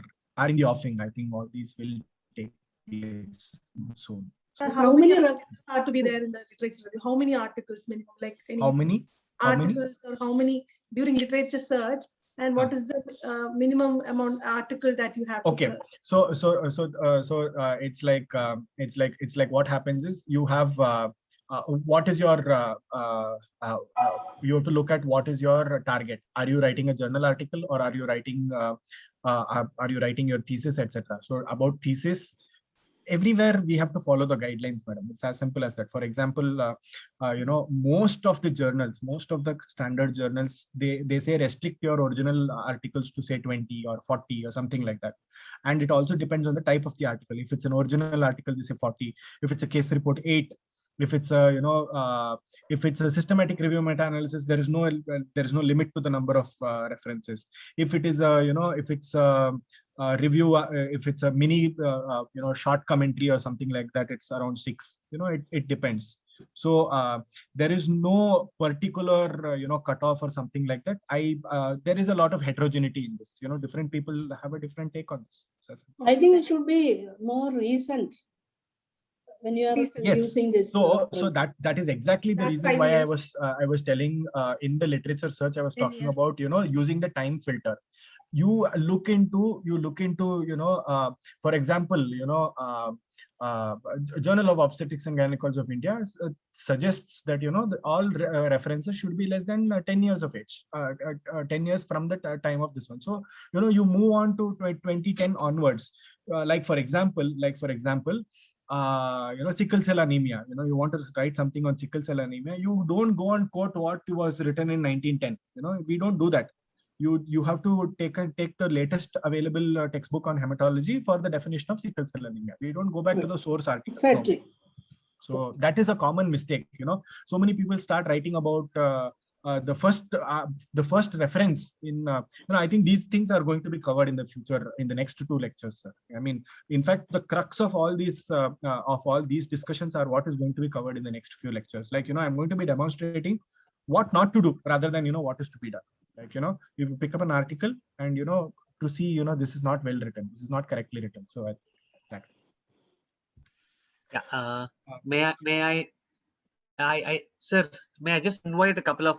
in the offing. I think all these will take place soon. How many are to be there in the literature? How many articles minimum? Like how many articles, or how many during literature search? And what is the minimum amount article that you have? Okay, so it's like what happens is you have what is your you have to look at what is your target. Are you writing a journal article, or are you writing your thesis, etc.? So about thesis, everywhere we have to follow the guidelines, madam. It's as simple as that. For example, most of the journals, most of the standard journals, they say restrict your original articles to say 20 or 40 or something like that. And it also depends on the type of the article. If it's an original article, they say 40. If it's a case report, 8. If it's a if it's a systematic review meta-analysis, there is no limit to the number of references. If it is if it's a review, if it's a mini short commentary or something like that, it's around 6. It depends. So there is no particular, cutoff or something like that. There is a lot of heterogeneity in this. Different people have a different take on this. I think it should be more recent when you are using this. So that is exactly the Last reason 5 why years. I was telling in the literature search I was 10 talking years. about, using the time filter. You look into for example, Journal of Obstetrics and Gynecology of India suggests that all references should be less than 10 years of age, 10 years from the time of this one. So you move on to 2010 onwards. Like for example, sickle cell anemia. You want to write something on sickle cell anemia. You don't go and quote what was written in 1910. We don't do that. You have to take the latest available textbook on hematology for the definition of sickle cell anemia. We don't go back to the source article. Exactly. No. So that is a common mistake. So many people start writing about the first reference in. I think these things are going to be covered in the future in the next 2 lectures, sir. I mean, in fact, the crux of all these discussions are what is going to be covered in the next few lectures. Like I'm going to be demonstrating what not to do rather than what is to be done. Like you pick up an article and to see this is not well written, this is not correctly written. So that. Yeah. May I sir, may I just invite a couple of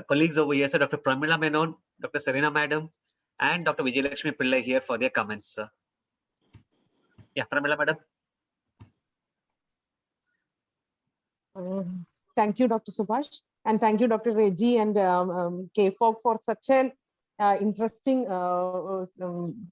colleagues over here, sir, Dr. Pramila Menon, Dr. Serena Madam, and Dr. Vijayalakshmi Pillai here for their comments, sir. Yeah, Pramila Madam. Thank you, Dr. Subhash, and thank you, Dr. Reggie and KFOG for such an interesting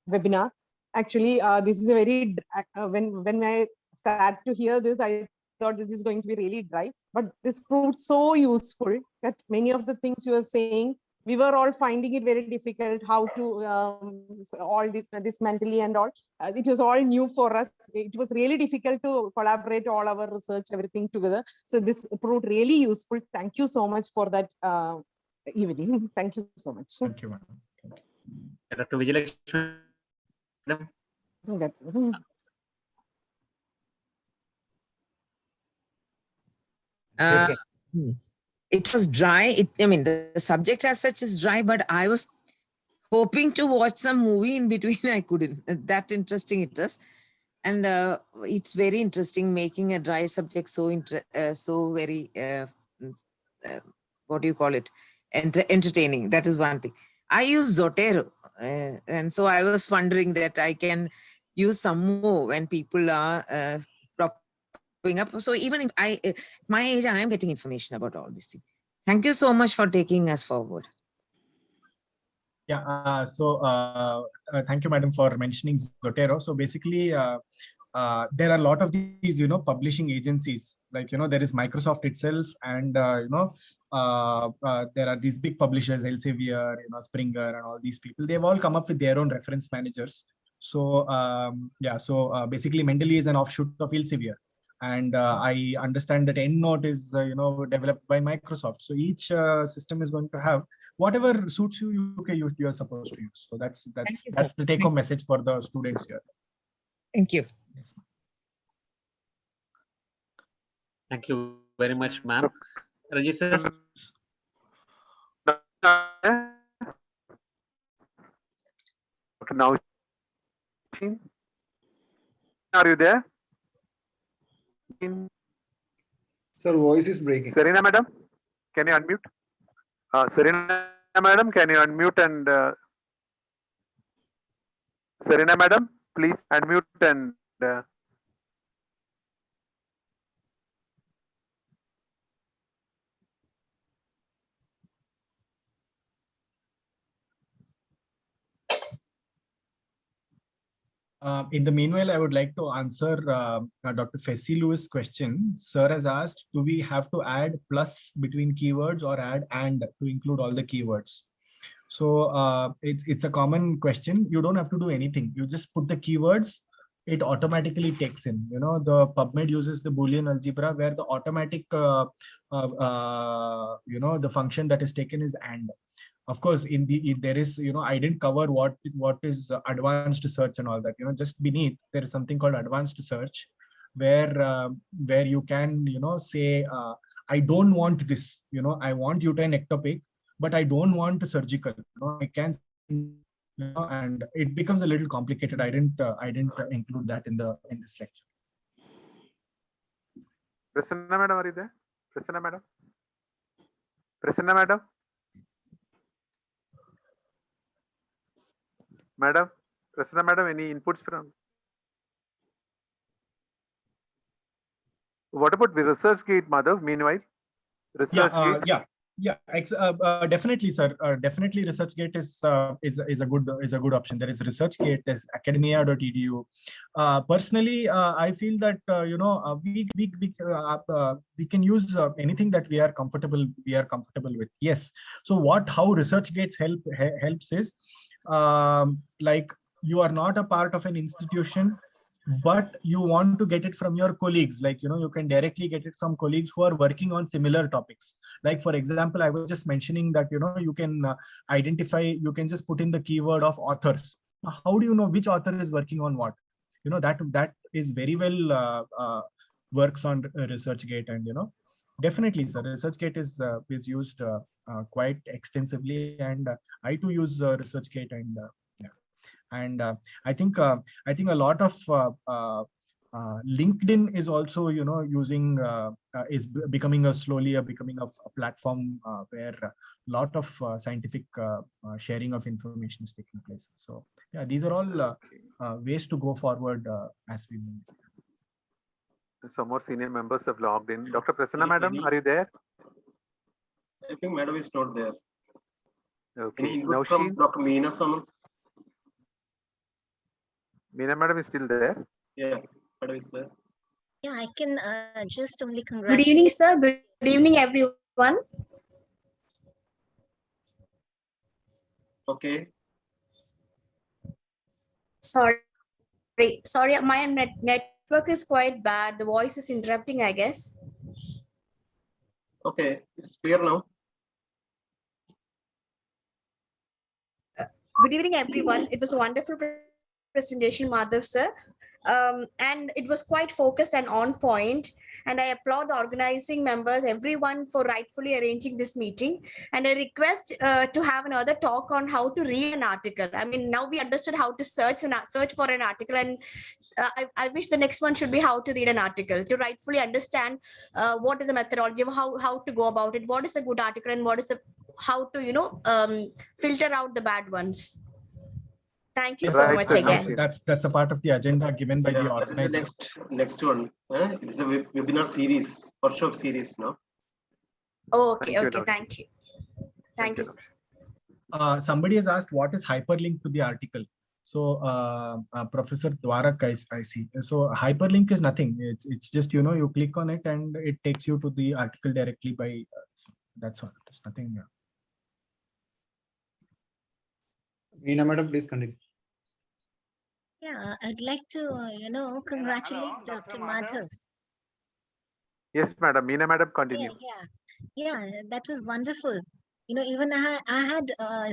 webinar. Actually, this is a very when I sat to hear this, I thought this is going to be really dry, but this proved so useful that many of the things you were saying, we were all finding it very difficult how to all this mentally and all. It was all new for us. It was really difficult to collaborate all our research, everything together. So this proved really useful. Thank you so much for that evening. Thank you so much. Thank you, madam. Dr. Vijayalakshmi Madam. That's it was dry. I mean, the subject as such is dry, but I was hoping to watch some movie in between. I couldn't. That interesting it is. And it's very interesting making a dry subject so very, what do you call it? Entertaining. That is one thing. I use Zotero. And so I was wondering that I can use some more when people are up. So even if my age, I am getting information about all these things. Thank you so much for taking us forward. Yeah, thank you, madam, for mentioning Zotero. So basically, there are a lot of these, publishing agencies, like, there is Microsoft itself, and, there are these big publishers, Elsevier, Springer, and all these people. They've all come up with their own reference managers. So, basically, Mendeley is an offshoot of Elsevier. And I understand that EndNote is, developed by Microsoft. So each system is going to have whatever suits you. You are supposed to use. So that's the take-home message for the students here. Thank you. Yes. Thank you very much, ma'am. Raji sir. Now, are you there? Sir, voice is breaking. Serena madam, can you unmute? Serena madam, can you unmute and Serena madam, please unmute and In the meanwhile, I would like to answer Dr. Fessy Lewis' question. Sir has asked, do we have to add plus between keywords or add and to include all the keywords? So it's a common question. You don't have to do anything. You just put the keywords, it automatically takes in. The PubMed uses the Boolean algebra where the automatic, the function that is taken is and. Of course, there is, I didn't cover what is advanced search and all that. Just beneath, there is something called advanced search. where you can, say, I don't want this, I want uterine ectopic, but I don't want surgical, I can, and it becomes a little complicated. I didn't include that in this lecture. Prasanna madam, are you there? Prasanna madam? Prasanna madam? Madam? Prasanna madam, any inputs from? What about the ResearchGate, Madhav, meanwhile? ResearchGate? Definitely, sir. Definitely, ResearchGate is a good option. There is ResearchGate, there's academia.edu. Personally, I feel that we can use anything that we are comfortable with. Yes. So how ResearchGate helps is, like, you are not a part of an institution, but you want to get it from your colleagues. Like, you can directly get it from colleagues who are working on similar topics. Like, for example, I was just mentioning that, you can identify, you can just put in the keyword of authors. How do you know which author is working on what? That is very well works on ResearchGate. And, definitely, sir, ResearchGate is used quite extensively. And I too use ResearchGate. And and I think a lot of LinkedIn is also, using becoming a platform where a lot of scientific sharing of information is taking place. So yeah, these are all ways to go forward as we move. Some more senior members have logged in. Dr. Prasanna madam, are you there? I think madam is not there. Okay. Any input from Dr. Meena Samant? Meena madam is still there? Yeah, madam is there. Yeah, I can just only Good congratulate. evening, sir. Good evening, everyone. Okay. Sorry, my network is quite bad. The voice is interrupting, I guess. Okay, it's clear now. Good evening, everyone. It was a wonderful presentation, Madhav sir. And it was quite focused and on point. And I applaud the organizing members, everyone, for rightfully arranging this meeting. And I request to have another talk on how to read an article. I mean, now we understood how to search for an article, and I wish the next one should be how to read an article, to rightfully understand what is the methodology of how to go about it, what is a good article, and how to filter out the bad ones. Thank you so much again. That's a part of the agenda given by the organizers. Next one. It is a webinar series, workshop series now. Oh, okay, thank you. Thank you. Somebody has asked what is hyperlink to the article. So Professor Dwarak, I see. So hyperlink is nothing. It's just, you click on it and it takes you to the article directly by, so that's all. There's nothing. Meena madam, please continue. Yeah, I'd like to, congratulate Dr. Madhav. Yes, madam. Meena madam, continue. Yeah, that was wonderful. Even I had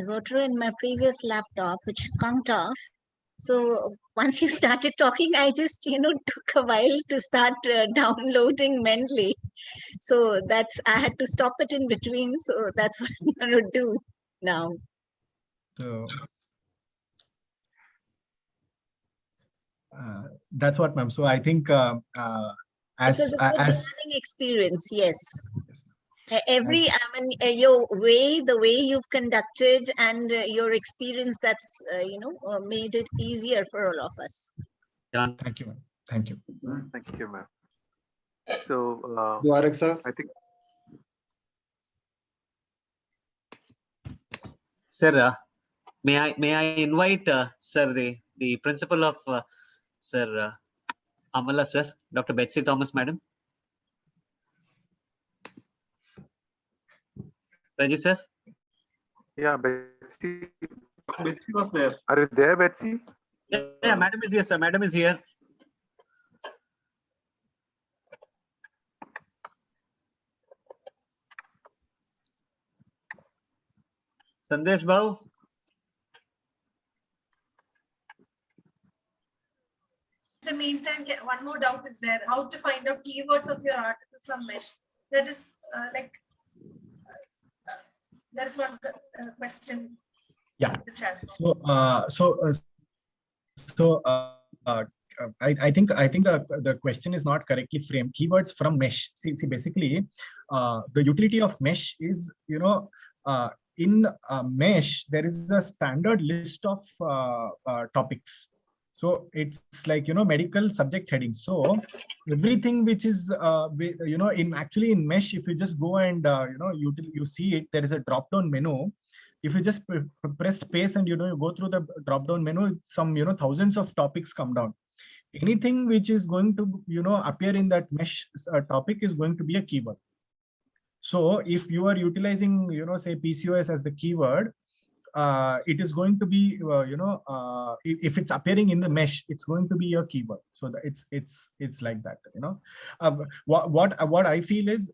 Zotero in my previous laptop, which conked off. So once you started talking, I just, took a while to start downloading Mendeley. So I had to stop it in between. So that's what I'm going to do now. So that's what, ma'am. So I think Because of the learning experience, yes. The way you've conducted and your experience, that's made it easier for all of us. Thank you, ma'am. Thank you. Thank you, ma'am. So, Dwarak sir, I think. Sir, may I invite sir the principal of Sir Amala sir, Dr. Betsy Thomas madam. Raji sir. Yeah, Betsy. Betsy was there. Are you there, Betsy? Yeah, madam is here, sir. Madam is here. Sandesh Bhau. In the meantime, one more doubt is there, how to find out keywords of your article from Mesh. That is there is one question. Yeah. in the chat. I think the question is not correctly framed. Keywords from Mesh. See basically, the utility of Mesh is, in Mesh there is a standard list of topics. So it's like, medical subject heading. So everything which is in Mesh, if you just go and you see it, there is a drop down menu. If you just press space and you go through the drop down menu, some thousands of topics come down. Anything which is going to appear in that Mesh topic is going to be a keyword. So if you are utilizing say PCOS as the keyword, it is going to be if it's appearing in the Mesh, it's going to be a keyword. So it's like that. What I feel is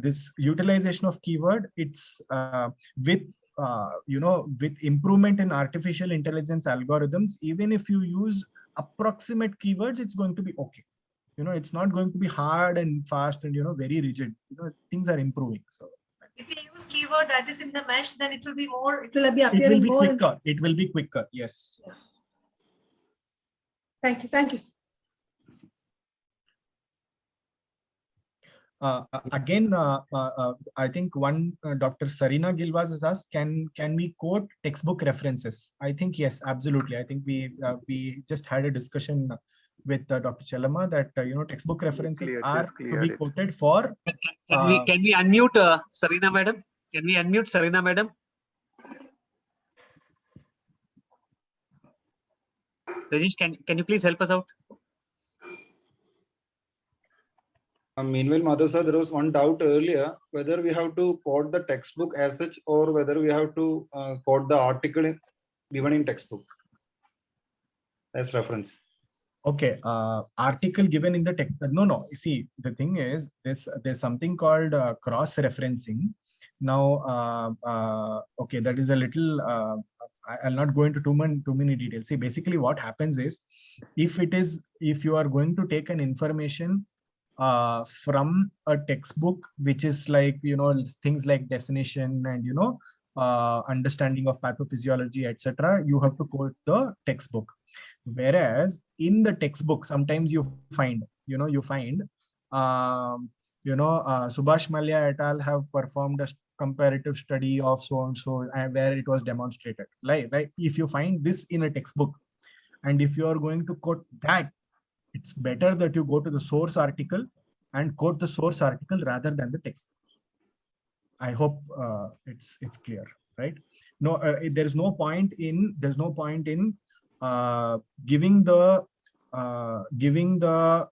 this utilization of keyword, it's with improvement in artificial intelligence algorithms, even if you use approximate keywords, it's going to be okay. It's not going to be hard and fast and very rigid. Things are improving. So if you use keyword that is in the Mesh, then it will be more. It will be appearing more. It will be quicker. Yes. Yes. Thank you. Thank you. Again, I think one Dr. Sarina Gilvaz has asked, can we quote textbook references? I think yes, absolutely. I think we just had a discussion with Dr. Chellamma that textbook references are to be quoted for. Can we unmute Sarina madam? Can we unmute Sarina madam? Rajesh, can you please help us out? Meanwhile, Madhav sir, there was one doubt earlier whether we have to quote the textbook as such or whether we have to quote the article given in textbook as reference. Okay, article given in the text. No. See, the thing is, there's something called cross-referencing. Now, okay, that is a little. I'll not go into too many details. See, basically, what happens is, if you are going to take an information from a textbook, which is like things like definition and understanding of pathophysiology, etc., you have to quote the textbook. Whereas in the textbook, sometimes you find Subhash Mallya et al. Have performed a comparative study of so and so, and where it was demonstrated. Like if you find this in a textbook, and if you are going to quote that, it's better that you go to the source article and quote the source article rather than the text. I hope it's clear, right? No, there's no point in giving the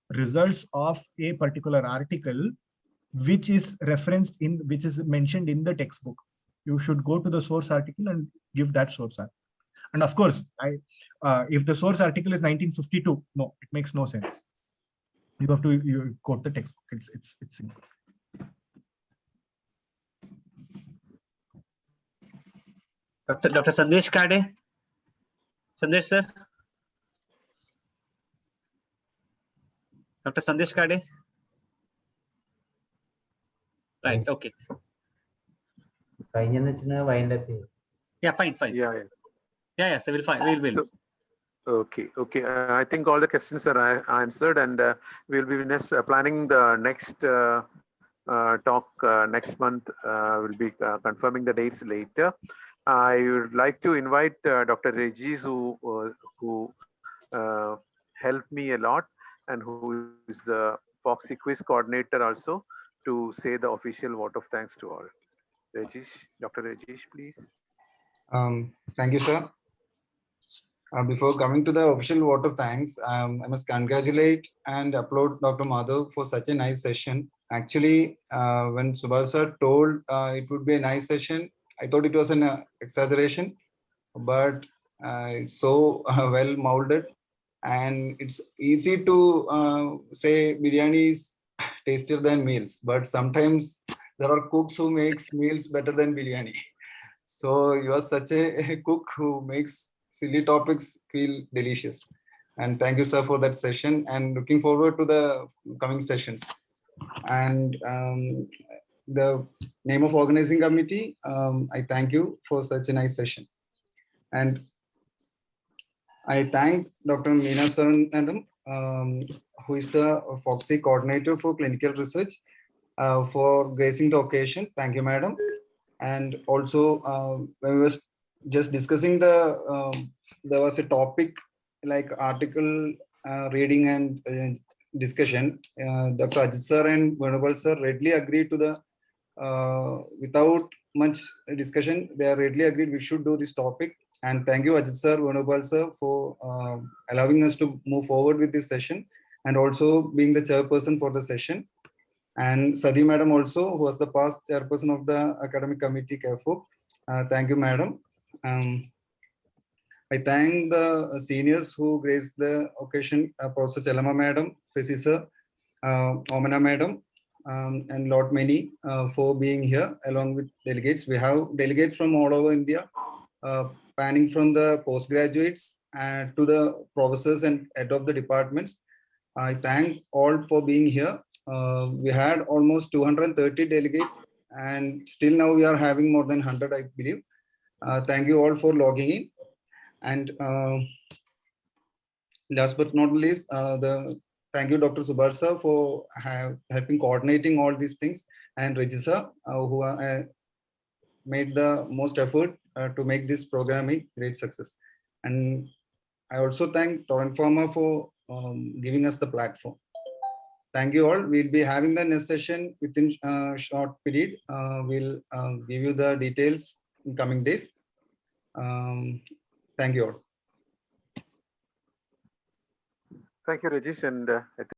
results of a particular article which is mentioned in the textbook. You should go to the source article and give that source article. And of course, if the source article is 1952, no, it makes no sense. You have to quote the textbook. It's simple. Dr. Sandesh Kade. Sandesh sir. Dr. Sandesh Kade. Right. Okay. Wind up here. Yeah. Fine. Yeah. So we'll find. We'll. Okay. I think all the questions are answered, and we'll be planning the next talk next month. We'll be confirming the dates later. I would like to invite Dr. Regis, who helped me a lot and who is the Foxy quiz coordinator also, to say the official vote of thanks to all. Regis, Dr. Regis, please. Thank you, sir. Before coming to the official vote of thanks, I must congratulate and applaud Dr. Madhav for such a nice session. Actually, when Subhash sir told it would be a nice session, I thought it was an exaggeration, but it's so well molded, and it's easy to say biryani is tastier than meals, but sometimes there are cooks who makes meals better than biryani. So you are such a cook who makes silly topics feel delicious. And thank you, sir, for that session, and looking forward to the coming sessions. And the name of organizing committee, I thank you for such a nice session. And I thank Dr. Meena Savan, madam, who is the FOGSI coordinator for clinical research, for gracing the occasion. Thank you, madam. And also, when we was just discussing there was a topic like article reading and discussion. Dr. Ajit sir and Venugopal sir readily agreed to the, without much discussion, they are readily agreed we should do this topic. And thank you, Ajit sir, Venugopal sir, for allowing us to move forward with this session, and also being the chairperson for the session. And Sadi madam also, who was the past chairperson of the academic committee, CAFOG. Thank you, madam. I thank the seniors who graced the occasion, Professor Chelama madam, Fesi sir, Omana madam, and lot many for being here along with delegates. We have delegates from all over India, spanning from the postgraduates to the professors and head of the departments. I thank all for being here. We had almost 230 delegates, and still now we are having more than 100, I believe. Thank you all for logging in. And last but not least, thank you, Dr. Subhash sir, for helping coordinating all these things, and Reggie sir, who made the most effort to make this program a great success. And I also thank Torrent Pharma for giving us the platform. Thank you all. We'll be having the next session within a short period. We'll give you the details in coming days. Thank you all. Thank you, Rajesh. And I think